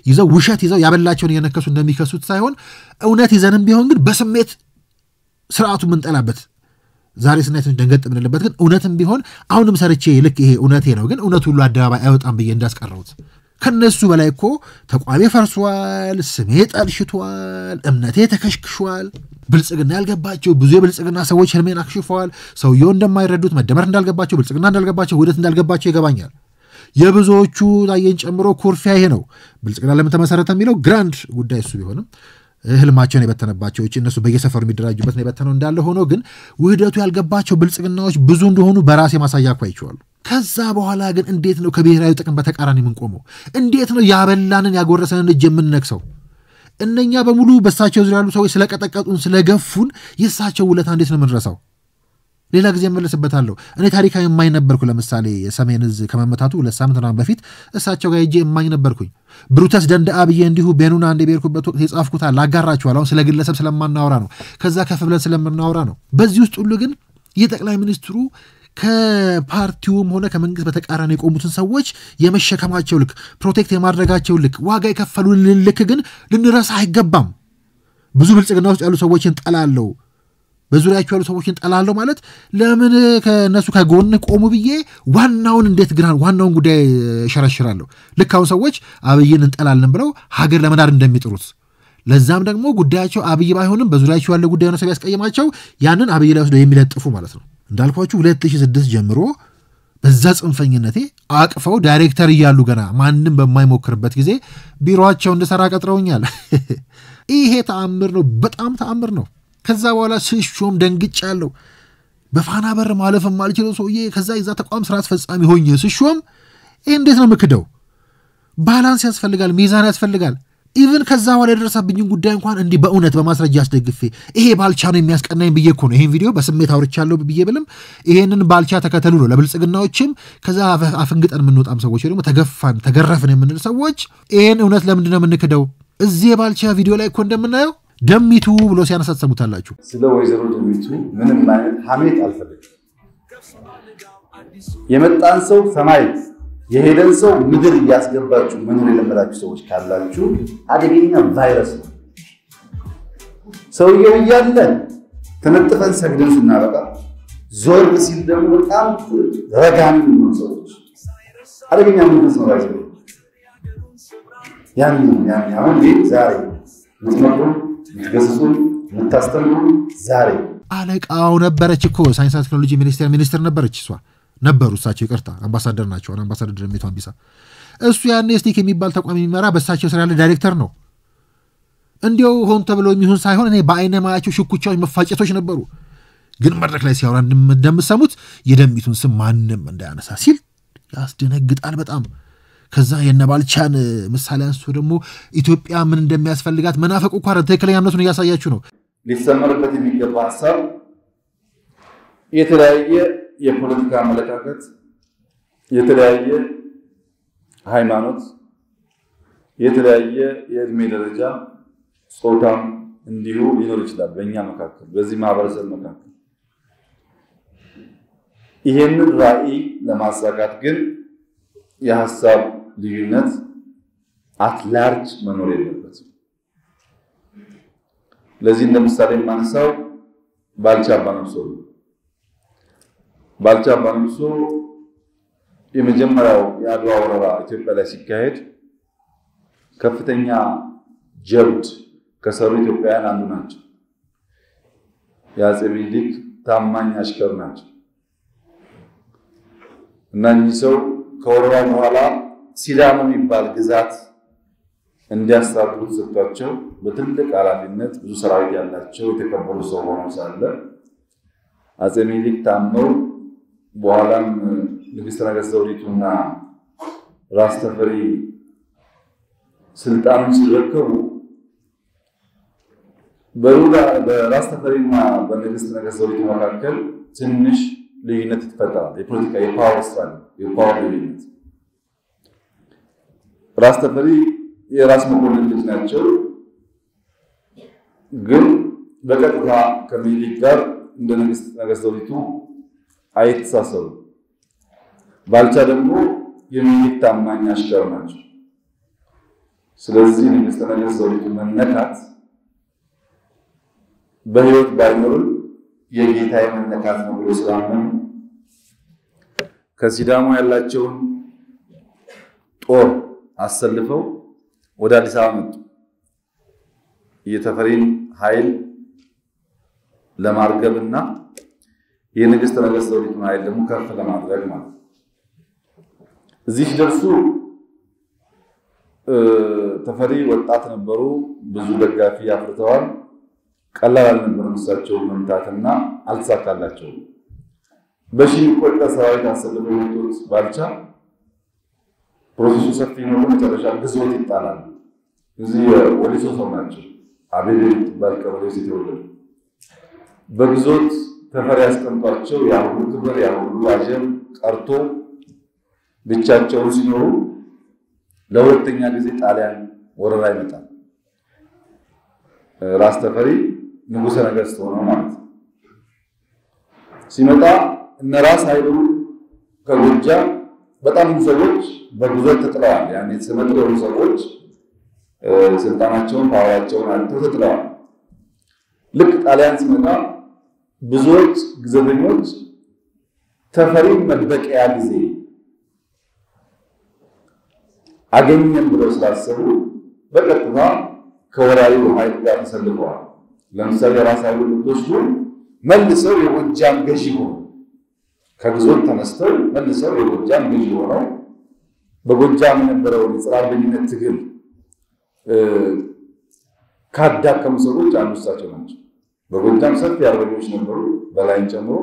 [SPEAKER 4] ይዘው ውሸት ይዘው ያበላቸውን እየነከሱ እንደሚከሱት ሳይሆን እውነት ይዘንም ቢሆን ግን በስሜት ስርዓቱን ምንጠላበት ዛሬ ስናይት ደንገጥ ምንልበት ግን እውነትም ቢሆን አሁንም ሰርቼ ልክ ይሄ እውነቴ ነው ግን እውነቱ ሁሉ አደባባይ አይወጣም ብዬ እንዳስቀረውት ከነሱ በላይ እኮ ተቋሜ ፈርሷል ስሜ ጠልሽቷል እምነቴ ተከሽክሿል ብልጽግና ያልገባቸው ብዙ የብልጽግና ሰዎች ህልሜን አክሽፈዋል ሰውየው እንደማይረዱት መደመር እንዳልገባቸው ብልጽግና እንዳልገባቸው ውደት እንዳልገባቸው ይገባኛል
[SPEAKER 1] የብዙዎቹ ታየን ጨምሮ ኩርፊያ ይሄ ነው። ብልጽግና ለምን ተመሰረተ የሚለው ግራንድ ጉዳይ እሱ ቢሆንም ህልማቸውን የበተነባቸው እነሱ በየሰፈሩ የሚደራጁበት ነው የበተነው እንዳለ ሆኖ ግን ውህደቱ ያልገባቸው ብልጽግናዎች ብዙ እንደሆኑ በራሴ ማሳያ እኮ አይቼዋለሁ። ከዛ በኋላ ግን እንዴት ነው ከብሔራዊ ጥቅም በተቃራኒ የምንቆመው? እንዴት ነው ያበላንን ያጎረሰንን እጅ የምንነክሰው? እነኛ በሙሉ በሳቸው ዙሪያ ያሉ ሰዎች ስለቀጠቀጡን ስለገፉን የሳቸው ውለታ እንዴት ነው የምንረሳው? ሌላ ጊዜ እመለስበታለሁ። እኔ ታሪካዊ የማኝ ነበርኩ። ለምሳሌ የሰሜን ዕዝ ከመመታቱ 2 ሳምንት ምናምን በፊት እሳቸው ጋር ሄጄ የማኝ ነበርኩኝ። ብሩተስ ደንደአ ብዬ እንዲሁ ቤኑና አንዴ ቤርኩበት ወቅት የጻፍኩት አጋራችኋለሁ። አሁን ስለ ግለሰብ ስለማናወራ ነው፣ ከዛ ከፍ ብለን ስለምናወራ ነው። በዚህ ውስጥ ሁሉ ግን የጠቅላይ ሚኒስትሩ ከፓርቲውም ሆነ ከመንግስት በተቃራኒ የቆሙትን ሰዎች የመሸከማቸው ልክ፣ ፕሮቴክት የማድረጋቸው ልክ፣ ዋጋ የከፈሉልን ልክ ግን ልንረሳ አይገባም። ብዙ ብልጽግና ውስጥ ያሉ ሰዎችን ጠላለው፣ በዙሪያቸው ያሉ ሰዎችን ጠላለው ማለት ለምን ከነሱ ከጎን ቆሙ ብዬ ዋናውን እንዴት ግራን ዋናውን ጉዳይ ሸረሽራለሁ። ልክ አሁን ሰዎች አብይን እንጠላለን ብለው ሀገር ለመዳር እንደሚጥሩት ለዛም ደግሞ ጉዳያቸው አብይ ባይሆንም በዙሪያቸው ያለ ጉዳይ ነው ያስቀየማቸው ያንን አብይ ላይ ወስደው የሚለጥፉ ማለት ነው። እንዳልኳችሁ 2006 ጀምሮ በዛ ጽንፈኝነቴ አቅፈው ዳይሬክተር እያሉ ገና ማንንም በማይሞክርበት ጊዜ ቢሮአቸው እንድሰራ ቀጥረውኛል። ይሄ ተአምር ነው፣ በጣም ተአምር ነው። ከዛ በኋላ ስሾም ደንግጫለሁ። በፋና በር ማለፍ ማልችለው ሰውዬ ከዛ ይዛ ተቋም ስራ አስፈጻሚ ሆኜ ስሾም ይሄ እንዴት ነው ምክደው? ባላንስ ያስፈልጋል፣ ሚዛን ያስፈልጋል። ኢቭን ከዛ በኋላ የደረሰብኝን ጉዳይ እንኳን እንዲህ በእውነት በማስረጃ አስደግፌ ይሄ ባልቻ ነው የሚያስቀናኝ ብዬ እኮ ነው ይሄን ቪዲዮ በስሜት አውርቻለሁ ብዬ ብልም ይሄንን ባልቻ ተከተሉ ነው ለብልጽግናዎችም ከዛ አፍንግጠን የምንወጣም ሰዎች ደግሞ ተገፋን ተገረፍን የምንል ሰዎች ይሄን እውነት ለምንድን ነው የምንክደው? እዚህ ባልቻ ቪዲዮ ላይ እኮ እንደምናየው ደሚቱ ብሎ ሲያነሳት ሰሙታላችሁ።
[SPEAKER 6] ስለ ወይዘሮ ደሚቱ ምንም አይነት ሐሜት አልፈልግም። የመጣን ሰው ሰማይ የሄደን ሰው ምድር እያስገባችሁ መኖር የለመዳችሁ ሰዎች ካላችሁ አደገኛ ቫይረስ ነው። ሰውየው እያለ ተነጥፈን ሰግደን ስናበቃ ዞር ሲል ደግሞ በጣም ረጋሚ ነው ሰዎች አደገኛ መንፈስ ነው ያለው። ያን አሁን ዛሬ ምትመክሩ ምትገስጹ ምታስተምሩ ዛሬ
[SPEAKER 1] አለቃው ነበረች እኮ ሳይንስ ቴክኖሎጂ ሚኒስቴር ነበረች እሷ ነበሩ እሳቸው ይቅርታ አምባሳደር ናቸው። አምባሳደር ደሚቱ አንቢሳ እሱ ያኔ ስቲክ የሚባል ተቋም የሚመራ በእሳቸው ስራ ያለ ዳይሬክተር ነው። እንዲያው ሆን ተብሎ የሚሆን ሳይሆን እኔ በአይነ ማያቸው ሽኩቻዎች መፋጨቶች ነበሩ። ግን መድረክ ላይ ሲያወራ እንደምትሰሙት የደሚቱን ስም ማንም እንዳያነሳ ሲል ያስደነግጣል በጣም። ከዛ የነባልቻን ምሳሌ አንስቶ ደግሞ ኢትዮጵያ ምን እንደሚያስፈልጋት መናፈቁ እኮ ትክክለኛነቱን እያሳያችሁ ነው።
[SPEAKER 6] ሊሰመርበት የሚገባ ሀሳብ የተለያየ የፖለቲካ አመለካከት፣ የተለያየ ሃይማኖት፣ የተለያየ የእድሜ ደረጃ፣ ጾታም እንዲሁ ሊኖር ይችላል በእኛ መካከል በዚህ ማህበረሰብ መካከል። ይሄንን ራዕይ ለማሳካት ግን የሐሳብ ልዩነት አትላርጅ መኖር የለበትም። ለዚህ እንደምሳሌ የማነሳው ባልቻ አባነብሶ የመጀመሪያው የአድዋ ወረራ ኢትዮጵያ ላይ ሲካሄድ ከፍተኛ ጀብድ ከሰሩ ኢትዮጵያውያን አንዱ ናቸው። የአፄ ምኒልክ ታማኝ አሽከር ናቸው እና እኚህ ሰው ከወረራው በኋላ ሲዳሞ የሚባል ግዛት እንዲያስተዳድሩ ተሰጥቷቸው በትልቅ ኃላፊነት ብዙ ሰራዊት ያላቸው የተከበሩ ሰው ሆነው ሳለ አፄ ምኒልክ ታመው በኋላም ንግሥት ነገሥት ዘውዲቱና ራስ ተፈሪ ስልጣኑን ሲረከቡ በራስ ተፈሪና በንግሥት ነገሥት ዘውዲቱ መካከል ትንሽ ልዩነት ይፈጠራል። የፖለቲካ የፓወር ልዩነት። ራስ ተፈሪ የራስ መኮንን ልጅ ናቸው፣ ግን በቀጥታ ከምኒልክ ጋር እንደ ንግሥት ነገሥት ዘውዲቱ አይተሳሰሩ። ባልቻ ደግሞ የሚኒልክ ታማኝ አሽከር ናቸው። ስለዚህ ንግሥት ነገሥት ዘውዲቱ መነካት በሕይወት ባይኖርም የጌታዬ መነካት ነው ብሎ ስላመኑ ከሲዳሞ ያላቸውን ጦር አሰልፈው ወደ አዲስ አበባ መጡ። የተፈሪን ኃይል ለማርገብና የንግሥት ነገሥት ዘውዲቱን ኃይል ደግሞ ከፍ ለማድረግ ማለት።
[SPEAKER 7] እዚህ ደርሱ ተፈሪ ወጣት ነበሩ ብዙ ደጋፊ አፍርተዋል ቀላል አልነበረም እሳቸው መምታትና አልተሳካላቸው በሺ ቆጣ ሰራዊት አሰልፈው ወጡት ባልቻ ፕሮሰሱ ሰፊ ነው መጨረሻ ግዞት ይጣላል እዚህ ወዲሶ ሰው ናቸው አቤል ባልቀበሌ ሲተወለዱ በግዞት ተፈሪ ያስቀምጧቸው ያሁሉ ክብር ያሁሉ አጀብ ቀርቶ ብቻቸውን ሲኖሩ ለሁለተኛ ጊዜ ጣሊያን ወረራ ይመጣል ራስ ተፈሪ ንጉሠ ነገሥት ሆነው ማለት ሲመጣ እነ ራስ ኃይሉ ከጎጃም በጣም ሰዎች በግዞት ተጥለዋል ያኔ ተመጥረው ሰዎች ስልጣናቸውን ፓወራቸውን አጥተው ተጥለዋል ልክ ጣሊያን ሲመጣ ብዙዎች ግዘተኞች ተፈሪ መበቀያ ጊዜ አገኘን ብለው ስላሰቡ በቀጥታ ከወራሪው ኃይል ጋር ተሰልፈዋል ለምሳሌ ራስ ኃይሉ ተወስዶ መልሰው የጎጃም ገዢ ሆኑ ከግዞት ተነስተው መልሰው የጎጃም ገዢ ሆነው በጎጃም የነበረው የጽራብኝነት ትግል ካዳከሙ ሰዎች አንዱ እሳቸው ናቸው በጎጃም ሰፊ አርበኞች ነበሩ በላይን ጨምሮ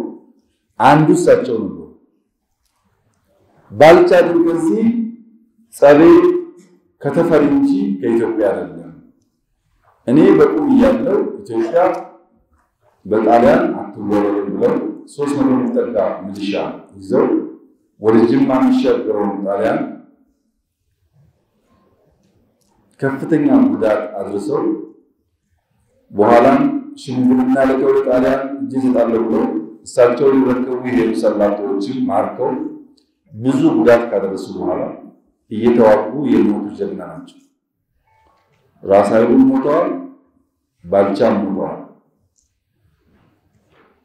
[SPEAKER 7] አንዱ እሳቸው ነበሩ ባልቻ ድንገዚ ጸቤ ከተፈሪ እንጂ ከኢትዮጵያ አይደለም እኔ በቁም ያለው ኢትዮጵያ በጣሊያን አትወረድ ብለው 300 ሚጠጋ ሚሊሻ ይዘው ወደ ጅማ የሚሻገረው ጣሊያን ከፍተኛ ጉዳት አድርሰው በኋላም ሽምግልና ለተወለ ጣሊያን እጅ ይጣለው እሳቸው ይረከቡ ይሄዱ ሰላቶችን ማርከው ብዙ ጉዳት ካደረሱ በኋላ እየተዋጉ የሞቱ ጀግና ናቸው ራስ ኃይሉ ሞተዋል ባልቻም ሞተዋል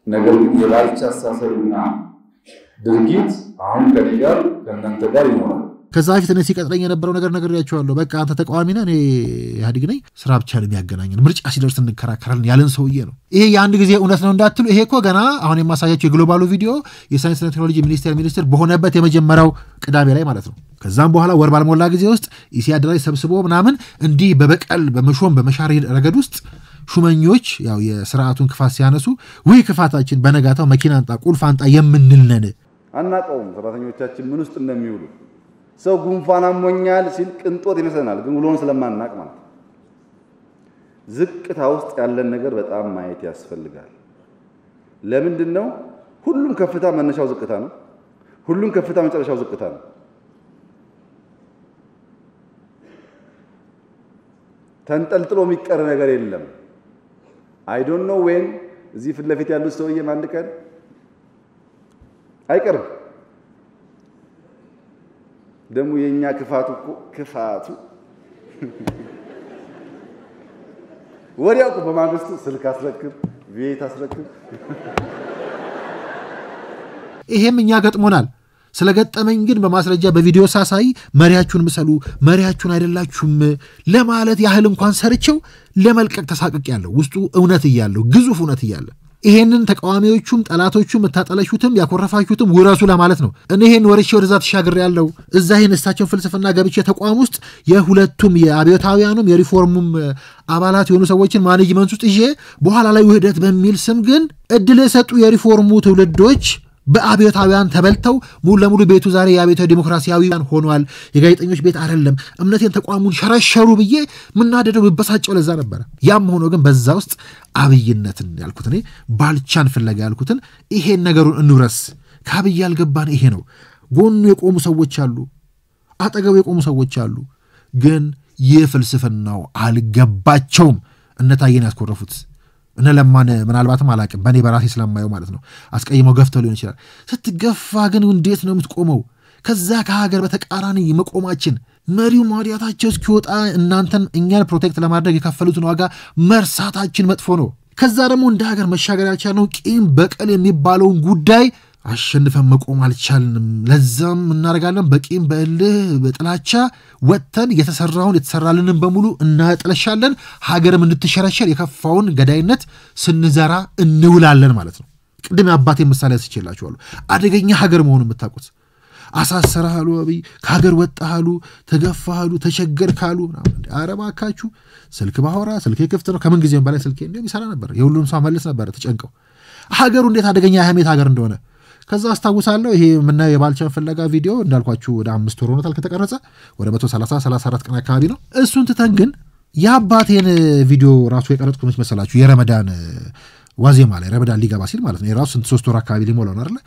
[SPEAKER 7] ነገር ግን የባልቻ አሳሰብና ድርጊት አሁን ከኔ ጋር ከእናንተ ጋር ይኖራል
[SPEAKER 1] ከዛ በፊት እኔ ሲቀጥለኝ የነበረው ነገርያቸዋለሁ በቃ አንተ ተቃዋሚ ነህ እኔ ኢህአዴግ ነኝ ስራ ብቻ ነው የሚያገናኘን ምርጫ ሲደርስ እንከራከራለን ያለን ሰውዬ ነው ይሄ የአንድ ጊዜ እውነት ነው እንዳትሉ ይሄ እኮ ገና አሁን የማሳያቸው የግሎባሉ ቪዲዮ የሳይንስና ቴክኖሎጂ ሚኒስቴር በሆነበት የመጀመሪያው ቅዳሜ ላይ ማለት ነው ከዛም በኋላ ወር ባልሞላ ጊዜ ውስጥ ኢሲያ ድራይ ሰብስቦ ምናምን እንዲህ በበቀል በመሾም በመሻር ረገድ ውስጥ ሹመኞች ያው የሥርዓቱን ክፋት ሲያነሱ ወይ ክፋታችን በነጋታው መኪና አንጣ ቁልፍ አንጣ የምንል ነን
[SPEAKER 6] አናቀውም ሰራተኞቻችን ምን ውስጥ እንደሚውሉ ሰው ጉንፋን አሞኛል ሲል ቅንጦት ይመስለናል ግን ውሎን ስለማናቅ ማለት ዝቅታ ውስጥ ያለን ነገር በጣም ማየት ያስፈልጋል ለምንድነው ሁሉም ከፍታ መነሻው ዝቅታ ነው ሁሉም ከፍታ መጨረሻው ዝቅታ ነው ተንጠልጥሎ የሚቀር ነገር የለም I don't know when እዚህ ፊት ለፊት ያሉት ሰውዬ አንድ ቀን አይቀርም ደሙ የኛ ክፋቱ ወዲያው በማግስቱ ስልክ አስረክብ ቤት አስረክብ
[SPEAKER 1] ይሄም እኛ ገጥሞናል ስለገጠመኝ ግን በማስረጃ በቪዲዮ ሳሳይ መሪያችሁን ምሰሉ መሪያችሁን አይደላችሁም ለማለት ያህል እንኳን ሰርቸው ለመልቀቅ ተሳቀቅ ያለው ውስጡ እውነት ይያለው ግዙፍ እውነት ይያለ ይሄንን ተቃዋሚዎቹም ጠላቶቹም ተጣጣላችሁትም ያኮረፋችሁትም ወራሱ ለማለት ነው እኔ ይሄን ወርሼ ወደዛ ተሻግር ያለው እዛ ይነሳቸው ፍልስፍና ገብቼ ተቋም ውስጥ የሁለቱም የአብዮታውያኑም የሪፎርሙም አባላት የሆኑ ሰዎችን ማኔጅመንት ውስጥ ይዤ በኋላ ላይ ውህደት በሚል ስም ግን እድል የሰጡ የሪፎርሙ ትውልዶች በአብዮታውያን ተበልተው ሙሉ ለሙሉ ቤቱ ዛሬ የአብዮታዊ ዲሞክራሲያዊያን ሆኗል የጋዜጠኞች ቤት አይደለም እምነቴን ተቋሙን ሸረሸሩ ብዬ ምናደደው በበሳጨው ለዛ ነበር ያም ሆኖ ግን በዛ ውስጥ አብይነትን ያልኩት እኔ ባልቻን ፍለጋ ያልኩትን ይሄን ነገሩን እንውረስ ካብይ ያልገባን ይሄ ነው ጎኑ የቆሙ ሰዎች አሉ አጠገቡ የቆሙ ሰዎች አሉ ግን የፍልስፍናው አልገባቸውም እነታየን ያስኮረፉት እነ ለማን ምናልባትም አላቅም በኔ በራሴ ስለማየው ማለት ነው አስቀይመው ገፍተው ሊሆን ይችላል ስትገፋ ግን እንዴት ነው የምትቆመው ከዛ ከሀገር በተቃራኒ መቆማችን መሪው ማዲያታቸው እስኪወጣ እናንተን እኛን ፕሮቴክት ለማድረግ የከፈሉትን ዋጋ መርሳታችን መጥፎ ነው ከዛ ደግሞ እንደ ሀገር መሻገር ያልቻልነው ቂም በቀል የሚባለውን ጉዳይ አሸንፈን መቆም አልቻልንም ለዛም እናረጋለን በቂም በእልህ በጥላቻ ወጥተን የተሰራልንን በሙሉ እናጥለሻለን ሀገርም እንድትሸረሸር የከፋውን ገዳይነት ስንዘራ እንውላለን ማለት ነው ቅድም አባቴ ምሳሌ ያስችላችኋለሁ አደገኛ ሀገር መሆኑን የምታውቁት
[SPEAKER 4] አሳሰራሉ አብይ ከሀገር ወጣሉ ተገፋሉ ተቸገርካሉ አረባካችሁ ስልክ ባወራ ስልክ ክፍት ነው ከምን ጊዜም በላይ ስልክ እንደም ይሰራ ነበር የሁሉም ሰው መልስ ነበር ተጨንቀው ሀገሩ እንዴት አደገኛ ያህሜት ሀገር እንደሆነ ከዛ አስተዋውሳለሁ ይሄ ምን ነው የባልቻን ፍለጋ ቪዲዮ እንዳልኳችሁ ወደ 5 ወር ሆኖታል ከተቀረጸ ወደ 130 34 ቀን አካባቢ ነው እሱን ተተን ግን ያባቴን ቪዲዮ ራሱ የቀረጽኩት መሰላችሁ የረመዳን ዋዜማ ላይ ረመዳን ሊገባ ሲል ማለት ነው የራሱ 3 ወር አካባቢ ሊሞላው ነው አይደል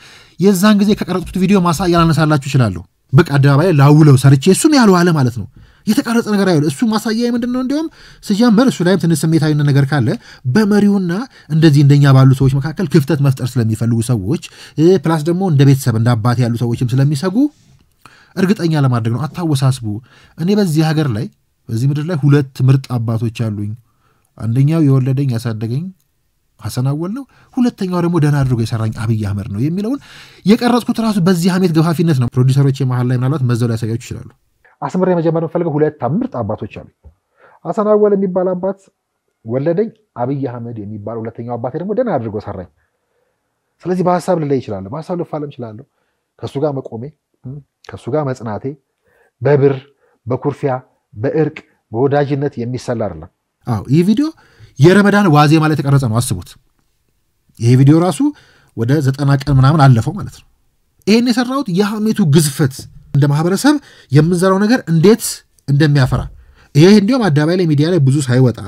[SPEAKER 4] የዛን ጊዜ ከቀረጽኩት ቪዲዮ ማሳያ ያላነሳላችሁ ይችላል በቃ አደባባይ ላውለው ሰርቼ እሱም ያለው አለ ማለት ነው የተቀረጸ ነገር አይደል እሱ ማሳያ ምንድነው እንደውም ሲጀመር እሱ ላይም ትንሽ ስሜታዊና ነገር ካለ በመሪውና እንደዚህ እንደኛ ባሉ ሰዎች መካከል ክፍተት መፍጠር ስለሚፈልጉ ሰዎች ፕላስ ደግሞ እንደ ቤተሰብ እንደ አባቴ ያሉ ሰዎችም ስለሚሰጉ እርግጠኛ ለማድረግ ነው አታወሳስቡ እኔ በዚህ ሀገር ላይ በዚህ ምድር ላይ ሁለት ምርጥ አባቶች አሉኝ አንደኛው የወለደኝ ያሳደገኝ ሐሰን አወል ነው ሁለተኛው ደግሞ ደና አድርጎ የሰራኝ አብይ አህመድ ነው የሚለውን የቀረጽኩት ራሱ በዚህ ሐሜት ገፋፊነት ነው ፕሮዲዩሰሮች የመሃል ላይ ምናልባት መዘው ላይ ያሳያችሁ ይችላሉ አስመረ መጀመር ፈልገው ሁለት ምርጥ አባቶች አሉ ሐሰን አወል የሚባል አባት ወለደኝ አብይ አህመድ የሚባል ሁለተኛው አባቴ ደግሞ ደና አድርጎ ሰራኝ ስለዚህ በሐሳብ ላይ ይችላል በሐሳብ ልፋለም ይችላል ከሱ ጋር መቆሜ ከሱ ጋር መጽናቴ በብር በኩርፊያ በእርቅ በወዳጅነት የሚሰላ አይደለም ይህ ቪዲዮ የረመዳን ዋዜማ ላይ ተቀረጸ ነው አስቡት ይሄ ቪዲዮ ራሱ ወደ 90 ቀን ምናምን አለፈው ማለት ነው ይሄን የሰራውት የሐሜቱ ግዝፈት እንደ ማህበረሰብ የምንዘራው ነገር እንዴት እንደሚያፈራ ይሄ እንዲያውም አዳባይ ላይ ሚዲያ ላይ ብዙ ሳይወጣ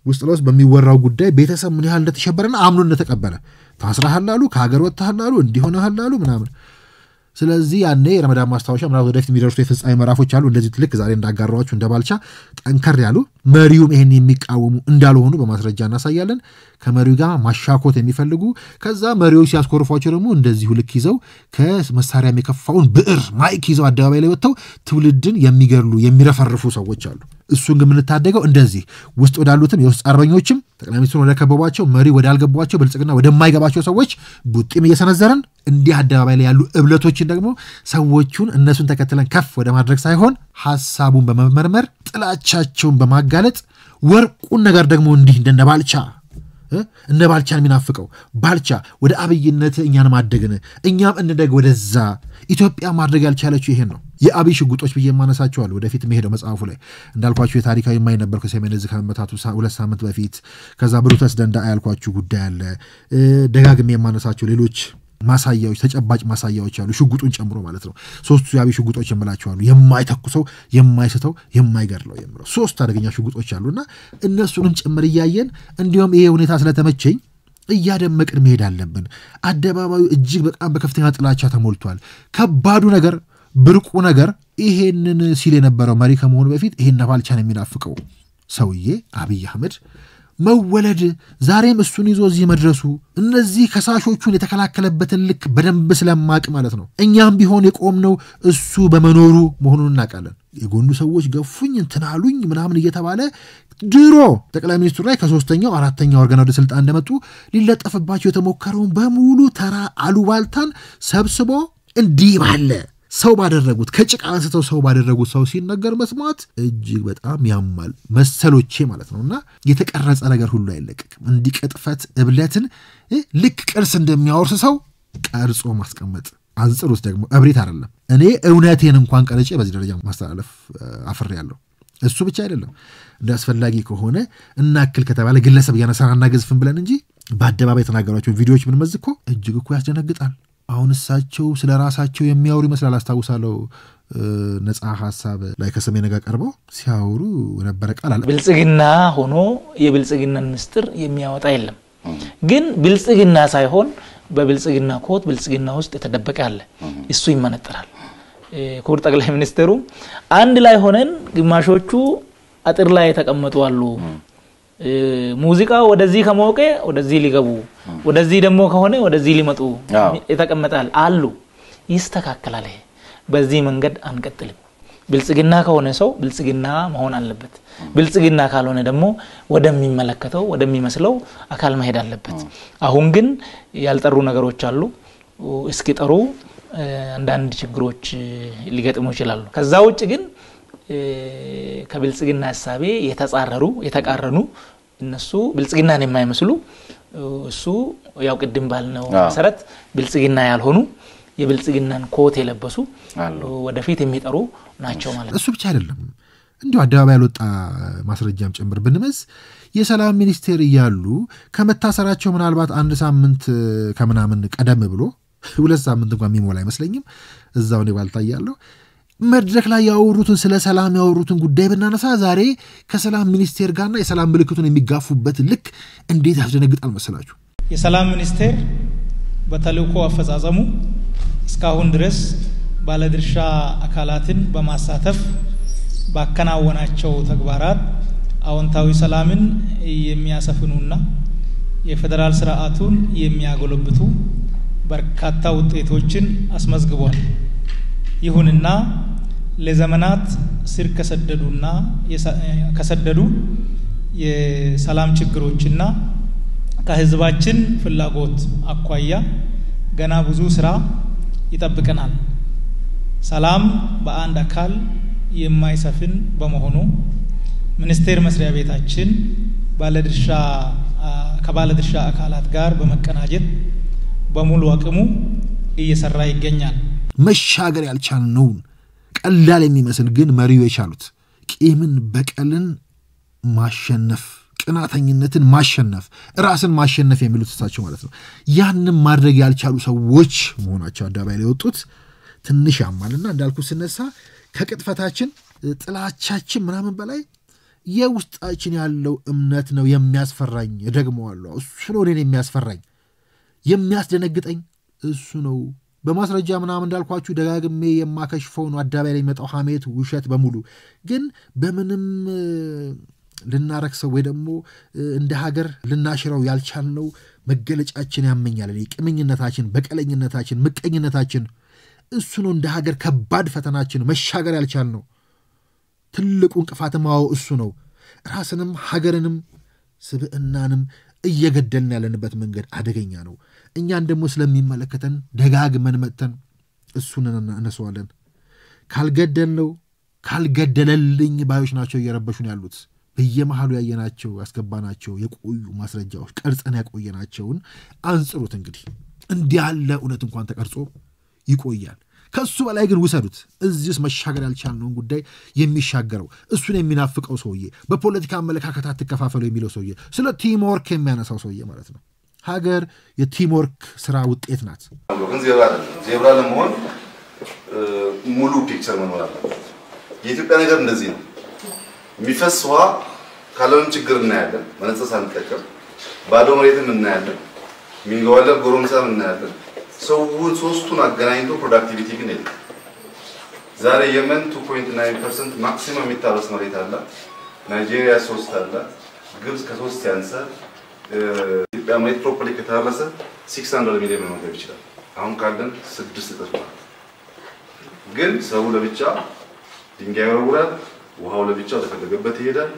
[SPEAKER 4] ውስጥ ለውስጥ በሚወራው ጉዳይ ቤተሰብ ምን ያህል እንደተሸበረና አምኖ እንደተቀበለ ታስራሃላሉ ከሀገር ወጣሃላሉ እንዲሆነሃላሉ ምናምን ስለዚህ ያኔ ረመዳን ማስታወሻ ምናምን ወደፊት የሚደርሱ የፍጻሜ ምዕራፎች አሉ እንደዚህ ትልቅ ዛሬ እንዳጋራዋችሁ እንደባልቻ ጠንከር ያሉ መሪውም ይሄን የሚቃወሙ እንዳልሆኑ በማስረጃ እናሳያለን ከመሪው ጋር ማሻኮት የሚፈልጉ ከዛ መሪው ሲያስኮርፏቸው ደግሞ እንደዚሁ ልክ ይዘው ከመሳሪያ የሚከፋውን ብዕር ማይክ ይዘው አደባባይ ላይ ወጥተው ትውልድን የሚገርሉ የሚረፈርፉ ሰዎች አሉ እሱን ግን ምንታደገው እንደዚህ ውስጥ ወዳሉትም የውስጥ አርበኞችም ጠቅላይ ሚኒስትሩን ወደ ከበቧቸው መሪ ወደ አልገቧቸው ብልጽግና ወደማይገባቸው ሰዎች ቡጢም እየሰነዘረን እንዲህ አደባባይ ላይ ያሉ እብለቶችን ደግሞ ሰዎቹን እነሱን ተከትለን ከፍ ወደ ማድረግ ሳይሆን ሐሳቡን በመመርመር ጥላቻቸውን በማጋለጥ ወርቁን ነገር ደግሞ እንዲህ እንደነባልቻ እነ ባልቻን የሚናፍቀው ባልቻ ወደ አብይነት እኛን ማደግነ እኛም እንደግ ወደዛ ኢትዮጵያ ማድረግ ያልቻለችው ይሄን ነው የአብይ ሽጉጦች ብዬ ማነሳቸዋለሁ ወደፊት መሄደው መጽሐፉ ላይ እንዳልኳችሁ የታሪካዊ ማይ ነበር ከሰሜን እዝ ከመታቱ 2 ሳምንት በፊት ከዛ ብሩተስ ደንዳ ያልኳችሁ ጉዳይ አለ ደጋግሜ የማነሳቸው ሌሎች ማሳያዎች ተጨባጭ ማሳያዎች አሉ ሽጉጡን ጨምሮ ማለት ነው ሶስቱ የአብይ ሽጉጦች የምላቸዋሉ የማይተኩሰው የማይስተው የማይገርለው የምለው ሶስት አደገኛ ሽጉጦች አሉና እነሱንም ጭምር ያያየን እንዲሁም ይሄ ሁኔታ ስለተመቸኝ እያደመቅን መሄድ አለብን አደባባዩ እጅግ በጣም በከፍተኛ ጥላቻ ተሞልቷል ከባዱ ነገር ብርቁ ነገር ይሄንን ሲል የነበረው መሪ ከመሆኑ በፊት ይሄን ባልቻን የሚናፍቀው ሰውዬ አብይ አህመድ መወለድ ዛሬም እሱን ይዞ እዚህ መድረሱ እነዚህ ከሳሾቹን የተከላከለበትን ልክ በደንብ ስለማቅ ማለት ነው እኛም ቢሆን የቆምነው እሱ በመኖሩ መሆኑን እናውቃለን የጎኑ ሰዎች ገፉኝ እንትናሉኝ ምናምን እየተባለ ድሮ ጠቅላይ ሚኒስትሩ ላይ ከ3ኛው 4ኛው ወርገና ወደ ስልጣን እንደመጡ ሊለጠፍባቸው የተሞከረውን በሙሉ ተራ አሉባልታን ሰብስቦ እንዲህ ባለ ሰው ባደረጉት ከጭቃ አንስተው ሰው ባደረጉት ሰው ሲነገር መስማት እጅግ በጣም ያማል መሰሎቼ ማለት ነውና የተቀረጸ ነገር ሁሉ አይለቀቅም እንዲቀጥፈት እብለትን ልክ ቅርስ እንደሚያወርስ ሰው ቀርጾ ማስቀመጥ አንጽሩስ ደግሞ እብሪት አይደለም እኔ እውነቴን እንኳን ቀርጬ በዚህ ደረጃ ማስተላለፍ አፍሬያለሁ እሱ ብቻ አይደለም እንዳስፈላጊ ከሆነ እናክል ከተባለ ግለሰብ ያነሳና ገዝፍን ብለን እንጂ በአደባባይ ተናገሯቸው ቪዲዮዎች ምን መዝኮ እጅግ እኮ ያስደነግጣል አሁን እሳቸው ስለ ራሳቸው የሚያወሩ ይመስላል አስተዋውሳለሁ ነፃ ሐሳብ ላይ ከሰሜን ጋር ቀርበው ሲያወሩ ነበር ቃል አለ
[SPEAKER 5] ብልጽግና ሆኖ የብልጽግናን ምስጥር የሚያወጣ የለም ግን ብልጽግና ሳይሆን በብልጽግና ኮት ብልጽግና ውስጥ የተደበቀ አለ እሱ ይመነጠራል ክቡር ጠቅላይ ሚኒስትሩ አንድ ላይ ሆነን ግማሾቹ አጥር ላይ ተቀመጡ አሉ ሙዚቃው ወደዚህ ከመወቀ ወደዚህ ሊገቡ ወደዚህ ደግሞ ከሆነ ወደዚህ ሊመጡ የተቀመጣል አሉ ይስተካከላል በዚህ መንገድ አንቀጥልም ብልጽግና ከሆነ ሰው ብልጽግና መሆን አለበት ብልጽግና ካልሆነ ደግሞ ወደሚመለከተው ወደሚመስለው አካል መሄድ አለበት አሁን ግን ያልጠሩ ነገሮች አሉ እስኪ ጠሩ አንዳንድ ችግሮች ሊገጥሙ ይችላሉ ከዛ ውጭ ግን ከብልጽግና ሐሳቤ የተጻረሩ የተቃረኑ እነሱ ብልጽግናን የማይመስሉ እሱ ያው ቅድም ባልነው መሰረት ብልጽግና ያልሆኑ የብልጽግናን ኮት የለበሱ ወደፊት የሚጠሩ ናቸው ማለት
[SPEAKER 4] እሱ ብቻ አይደለም እንዲሁ አደባባይ ያልወጣ ማስረጃም ጭምር ብንመስ የሰላም ሚኒስቴር እያሉ ከመታሰራቸው ምናልባት አንድ ሳምንት ከምናምን ቀደም ብሎ 2 ሳምንት እንኳን የሚሞላ አይመስለኝም እዛው ነው ባልታያለው መድረክ ላይ ያወሩትን ስለ ሰላም ያወሩትን ጉዳይ በእናነሳ ዛሬ ከሰላም ሚኒስቴር ጋርና የሰላም ምልክቱን የሚጋፉበት ልክ እንዴት ያስደነግጣል መሰላችሁ
[SPEAKER 3] የሰላም ሚኒስቴር በተልእኮ አፈጻጸሙ እስካሁን ድረስ ባለድርሻ አካላትን በማሳተፍ ባከናወናቸው ተግባራት አዎንታዊ ሰላምን የሚያሰፍኑና የፌደራል ስርዓቱን የሚያጎለብቱ በርካታ ውጤቶችን አስመዝግቧል ይሁንና ለዘመናት ስር ከሰደዱ የሰላም ችግሮችና ከህዝባችን ፍላጎት አኳያ ገና ብዙ ስራ ይጠብቀናል ሰላም በአንድ አካል የማይሰፍን በመሆኑ ሚኒስቴር መስሪያ ቤታችን ከባለድርሻ አካላት ጋር በመቀናጀት በሙሉ አቅሙ እየሰራ ይገኛል
[SPEAKER 4] መሻገር ያልቻልነው ቀላል የሚመስል ግን መሪው የቻሉት ቂምን በቀልን ማሸነፍ ቅናተኝነትን ማሸነፍ ራስን ማሸነፍ የሚሉት እሳቸው ማለት ነው ያንን ማድረግ ያልቻሉ ሰዎች መሆናቸው አዳባይ ላይ ወጡት ትንሽ ያማልና እንዳልኩ ስነሳ ከቅጥፈታችን ጥላቻችን ምናምን በላይ የውስጣችን ያለው እምነት ነው የሚያስፈራኝ ደግሞዋለሁ እሱ ነው እኔን የሚያስፈራኝ የሚያስደነግጠኝ እሱ ነው በማስረጃ ምናምን እንዳልኳችሁ ደጋግሜ የማከሽፈው ነው አዳባይ ላይ መጣው ሐሜት ውሸት በሙሉ ግን በምንም ልናረክሰው ወይ ደግሞ እንደ ሀገር ልናሽራው ያልቻልነው መገለጫችን ያመኛል ቅምኝነታችን በቀለኝነታችን ምቀኝነታችን እሱ ነው እንደ ሀገር ከባድ ፈተናችን መሻገር ያልቻልነው ትልቁ እንቅፋትማው እሱ ነው ራስንም ሀገርንም ስብዕናንም እየገደልን ያለንበት መንገድ አደገኛ ነው እኛን ደግሞ ስለሚመለከተን ደጋግመን መተን እሱን እናነሳዋለን ካልገደልነው ካልገደለልኝ ባዮች ናቸው እየረበሹን ያሉት በየመሃሉ ያየናቸው ያስገባናቸው የቆዩ ማስረጃዎች ቀርጸን ያቆየናቸውን አንጽሩት እንግዲህ እንዲያለ እውነት እንኳን ተቀርጾ ይቆያል ከሱ በላይ ግን ውሰዱት እዚህስ መሻገር ያልቻልነውን ጉዳይ የሚሻገረው እሱን የሚናፍቀው ሰውዬ በፖለቲካ አመለካከት አትከፋፈሉ የሚለው ሰውዬ ስለ ቲም ወርክ የሚያነሳው ሰውዬ ማለት ነው ሀገር የቲም ወርክ ስራ ውጤት ናት
[SPEAKER 6] ግን ዜብራ ለመሆን ሙሉ ፒክቸር መኖር አለበት የኢትዮጵያ ነገር እንደዚህ ነው የሚፈስ ውሃ ካለውን ችግር እናያለን መነጽር ሳንጠቀም ባዶ መሬትም እናያለን ሚንገዋለር ጎረምሳም እናያለን ሰው ሶስቱን አገናኝቶ ፕሮዳክቲቪቲ ግን የለም ዛሬ የመን 2.9% ማክሲመም የሚታረስ መሬት አለ ናይጄሪያ 3 አለ ግብጽ ከ3 ያንሰ ኢትዮጵያ መሬት ፕሮፐርሊ ከታረሰ 600 ሚሊዮን መመገብ ይችላል አሁን ካለን 6 እጥፍ ግን ሰው ለብቻ ድንጋይ ወርውራል ውሃው ለብቻው ተፈለገበት ይሄዳል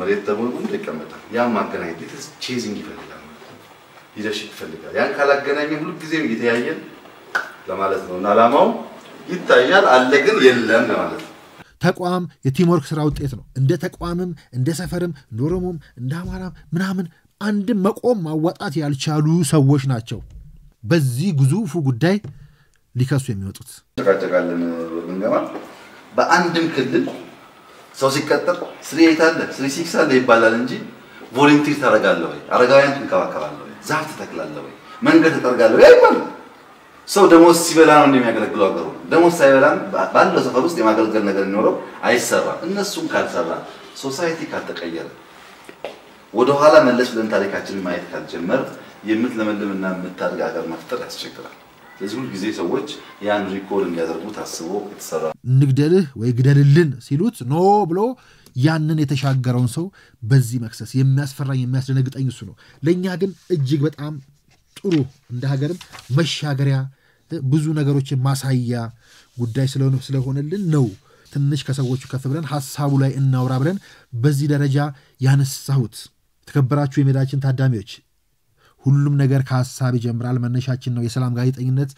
[SPEAKER 6] መሬት ተሞልቶ ይቀመጣል ያ ማገናኘት ኢትስ ቼዚንግ ይፈልጋል ሊደርሺፕ ይፈልጋል ያን ካላገናኘ ሁሉ ጊዜ እየተያየን ለማለት ነው እና አላማው ይታያል አለ ግን የለም ለማለት ነው
[SPEAKER 4] ተቋም የቲም ወርክ ስራ ውጤት ነው እንደ ተቋምም እንደ ሰፈርም ኖሮሞም እንደ አማራም ምናምን አንድ መቆም ማዋጣት ያልቻሉ ሰዎች ናቸው በዚህ ግዙፉ ጉዳይ ሊከሱ የሚወጡት
[SPEAKER 6] ተቃጨቃለን በመንገማ በአንድም ክልል ሰው ሲቀጥር 38 አለ 36 አለ ይባላል እንጂ ቮለንቲር ታረጋለህ ወይ አረጋውያን ትንከባከባለህ ወይ ዛፍ ትተክላለህ ወይ መንገድ ትጠርጋለህ ወይ አይባልም ሰው ደሞዝ ሲበላ ነው እንደሚያገለግለው አገሩ ደሞዝ ሳይበላም ባለው ሰፈር ውስጥ የማገልገል ነገር ነው አይሰራም እነሱም ካልሰራ ሶሳይቲ ካልተቀየረ ወደ ኋላ መለስ ብለን ታሪካችንን ማየት ካልጀመር የምትለመልምና የምታድግ ሀገር መፍጠር ያስቸግራል ስለዚህ ሁሉ ጊዜ ሰዎች ያን ሪኮል እንዲያደርጉ ታስቦ የተሰራ
[SPEAKER 4] ንግደልህ ወይ ግደልልን ሲሉት ኖ ብሎ ያንን የተሻገረውን ሰው በዚህ መክሰስ የሚያስፈራኝ የሚያስደነግጠኝ እሱ ነው ለኛ ግን እጅግ በጣም ጥሩ እንደ ሀገርም መሻገሪያ ብዙ ነገሮችን ማሳያ ጉዳይ ስለሆነልን ነው ትንሽ ከሰዎቹ ከፍ ብለን ሐሳቡ ላይ እናውራ ብለን በዚህ ደረጃ ያነሳሁት ተከበራችሁ የሜዳችን ታዳሚዎች ሁሉም ነገር ከሐሳብ ይጀምራል መነሻችን ነው የሰላም ጋዜጠኝነት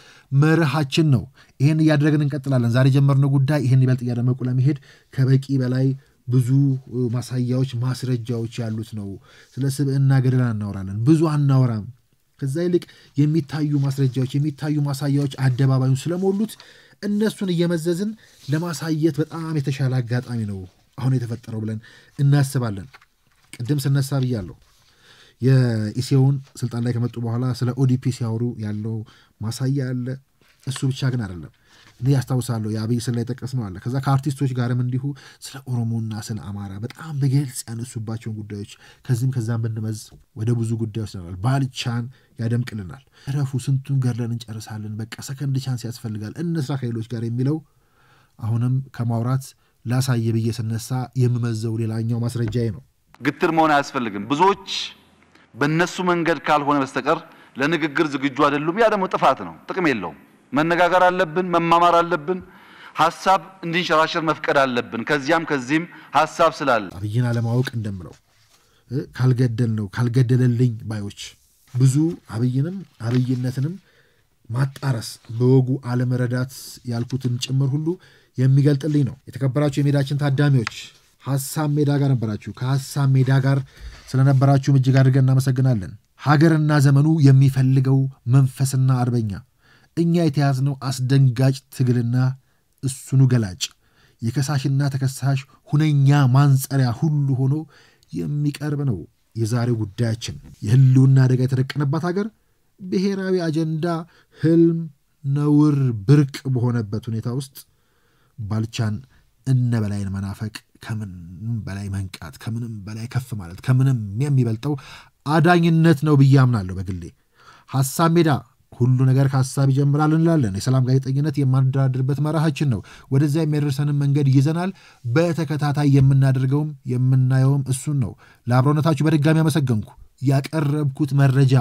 [SPEAKER 4] መርሃችን ነው ይሄን ያደረግን እንቀጥላለን ዛሬ ጀመርነው ጉዳይ ይሄን ይበልጥ ያደመቁ ለመሄድ ከበቂ በላይ ብዙ ማሳያዎች ማስረጃዎች ያሉት ነው ስለ ስብዕና ገደላ እናወራለን ብዙ አናወራም
[SPEAKER 1] ከዛ ይልቅ የሚታዩ ማስረጃዎች የሚታዩ ማሳያዎች አደባባዩን ስለሞሉት እነሱን እየመዘዝን ለማሳየት በጣም የተሻለ አጋጣሚ ነው አሁን የተፈጠረው ብለን እናስባለን። ቅድም ስነሳ ብያለሁ የኢሲዮን ስልጣን ላይ ከመጡ በኋላ ስለ ኦዲፒ ሲያወሩ ያለው ማሳያ አለ። እሱ ብቻ ግን አይደለም። እኔ ያስታውሳለሁ የአብይ ስለ ላይ ተቀስነው አለ። ከዛ ከአርቲስቶች ጋርም እንዲሁ ስለ ኦሮሞና ስለ አማራ በጣም በግልጽ ያነሱባቸውን ጉዳዮች ከዚህም ከዛም ብንመዝ ወደ ብዙ ጉዳዮች ነው። ባልቻን ያደምቅልናል። ረፉ ስንቱን ገርለን እንጨርሳለን። በቃ ሰከንድ ቻንስ ያስፈልጋል እነስራ ከሌሎች ጋር የሚለው አሁንም ከማውራት ላሳየ ብዬ ስነሳ የምመዘው ሌላኛው ማስረጃዬ ነው።
[SPEAKER 2] ግትር መሆን አያስፈልግም። ብዙዎች በእነሱ መንገድ ካልሆነ በስተቀር ለንግግር ዝግጁ አይደሉም። ያ ደግሞ ጥፋት ነው፣ ጥቅም የለውም። መነጋገር አለብን፣ መማማር አለብን፣ ሐሳብ እንዲንሸራሸር መፍቀድ አለብን። ከዚህም ሐሳብ ስላለ
[SPEAKER 1] አብይን አለማወቅ እንደምለው ካልገደል ነው ካልገደለልኝ ባዮች ብዙ አብይንም አብይነትንም ማጣረስ በወጉ አለመረዳት ያልኩትን ጭምር ሁሉ የሚገልጥልኝ ነው። የተከበራችሁ የሜዳችን ታዳሚዎች ሐሳብ ሜዳ ጋር ነበራችሁ። ከሐሳብ ሜዳ ጋር ስለነበራችሁ እጅግ አድርገን እናመሰግናለን። ሀገርና ዘመኑ የሚፈልገው መንፈስና አርበኛ እኛ የተያዝነው አስደንጋጭ ትግልና እሱኑ ገላጭ የከሳሽና ተከሳሽ ሁነኛ ማንጸሪያ ሁሉ ሆኖ የሚቀርብ ነው የዛሬው ጉዳያችን። የህልውና አደጋ የተደቀነባት ሀገር ብሔራዊ አጀንዳ ህልም ነውር ብርቅ በሆነበት ሁኔታ ውስጥ ባልቻን እነበላይን መናፈቅ ከምንም በላይ መንቃት ከምንም በላይ ከፍ ማለት ከምንም የሚበልጠው አዳኝነት ነው ብዬ አምናለሁ በግሌ። ሐሳብ ሜዳ ሁሉ ነገር ከሐሳብ ይጀምራል እንላለን። የሰላም ጋዜጠኝነት የማንደራደርበት መርሃችን ነው። ወደዛ የሚያደርሰንን መንገድ ይዘናል። በተከታታይ የምናደርገውም የምናየውም እሱን ነው። ለአብሮነታችሁ በድጋሚ አመሰገንኩ። ያቀረብኩት መረጃ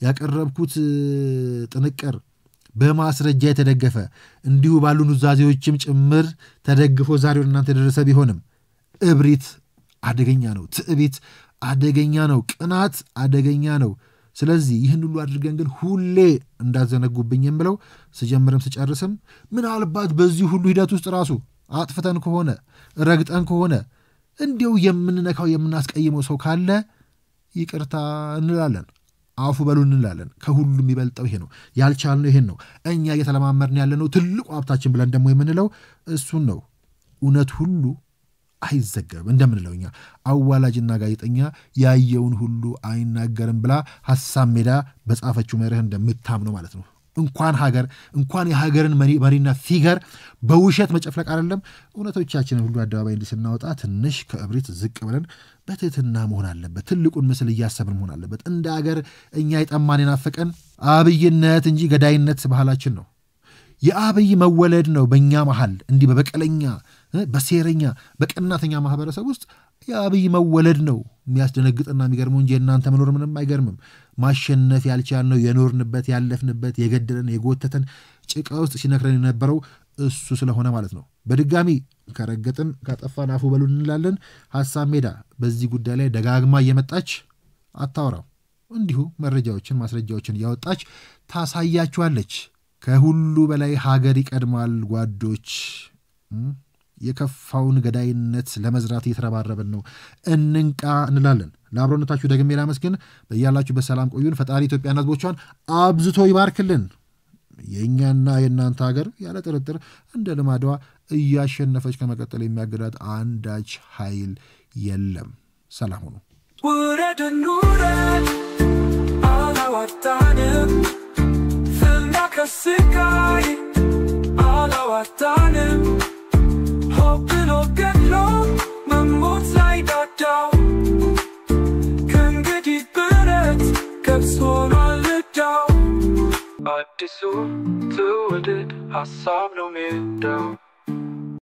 [SPEAKER 1] ያቀረብኩት ጥንቅር በማስረጃ የተደገፈ እንዲሁ ባሉ ኑዛዜዎችም ጭምር ተደግፎ ዛሬው እናንተ ደረሰ ቢሆንም እብሪት አደገኛ ነው፣ ትዕቢት አደገኛ ነው፣ ቅናት አደገኛ ነው። ስለዚህ ይህን ሁሉ አድርገን ግን ሁሌ እንዳዘነጉብኝ የምለው ስጀምርም ስጨርስም ምናልባት በዚህ ሁሉ ሂደት ውስጥ ራሱ አጥፍተን ከሆነ ረግጠን ከሆነ እንዲሁ የምንነካው የምናስቀይመው ሰው ካለ ይቅርታ እንላለን፣ አፉ በሉ እንላለን። ከሁሉም የሚበልጠው ይሄ ነው። ያልቻልነው ይሄን ነው። እኛ እየተለማመድን ያለነው ትልቁ ሀብታችን ብለን ደግሞ የምንለው እሱን ነው። እውነት ሁሉ አይዘገብ እንደምንለው እኛ አዋላጅና ጋዜጠኛ ያየውን ሁሉ አይናገርም ብላ ሐሳብ ሜዳ በጻፈችው መርህ እንደምታምነው ማለት ነው። እንኳን የሀገርን መሪና ፊገር በውሸት መጨፍለቅ አይደለም እውነቶቻችንን ሁሉ አደባባይ እንድስናወጣ ትንሽ ከእብሪት ዝቅ ብለን በትህትና መሆን አለበት። ትልቁን ምስል እያሰብን መሆን አለበት። እንደ ሀገር እኛ የጠማን የናፈቀን አብይነት እንጂ ገዳይነት ባህላችን ነው። የአብይ መወለድ ነው በእኛ መሃል እንዲህ በበቀለኛ በሴረኛ በቀናተኛ ማህበረሰብ ውስጥ የአብይ መወለድ ነው የሚያስደነግጥና የሚገርመው እንጂ እናንተ መኖር ምንም አይገርምም። ማሸነፍ ያልቻልነው የኖርንበት ያለፍንበት የገደለን የጎተተን ጭቃ ውስጥ ሲነክረን የነበረው እሱ ስለሆነ ማለት ነው። በድጋሚ ከረገጥን ካጠፋን አፉ በሉ እንላለን። ሐሳብ ሜዳ በዚህ ጉዳይ ላይ ደጋግማ እየመጣች አታወራም። እንዲሁ መረጃዎችን ማስረጃዎችን እያወጣች ታሳያችኋለች። ከሁሉ በላይ ሀገር ይቀድማል ጓዶች። የከፋውን ገዳይነት ለመዝራት እየተረባረብን ነው። እንንቃ እንላለን። ለአብሮነታችሁ ደግሜ ላመስግን። በያላችሁ በሰላም ቆዩን። ፈጣሪ ኢትዮጵያና ሕዝቦቿን አብዝቶ ይባርክልን። የእኛና የእናንተ ሀገር ያለ ጥርጥር እንደ ልማዷ እያሸነፈች ከመቀጠል የሚያገዳት አንዳች ኃይል የለም። ሰላም ሁኑ። ውረድን ውረድ አላዋጣንም፣ ፍና ከስቃይ አላዋጣንም። ሆብሎ ገድሎ መሞት ላይ ዳዳው ከእንግዲህ ብረት ገብስ ሆኗል ዕዳው። አዲሱ ትውልድ ሐሳብ ነው ሜዳው።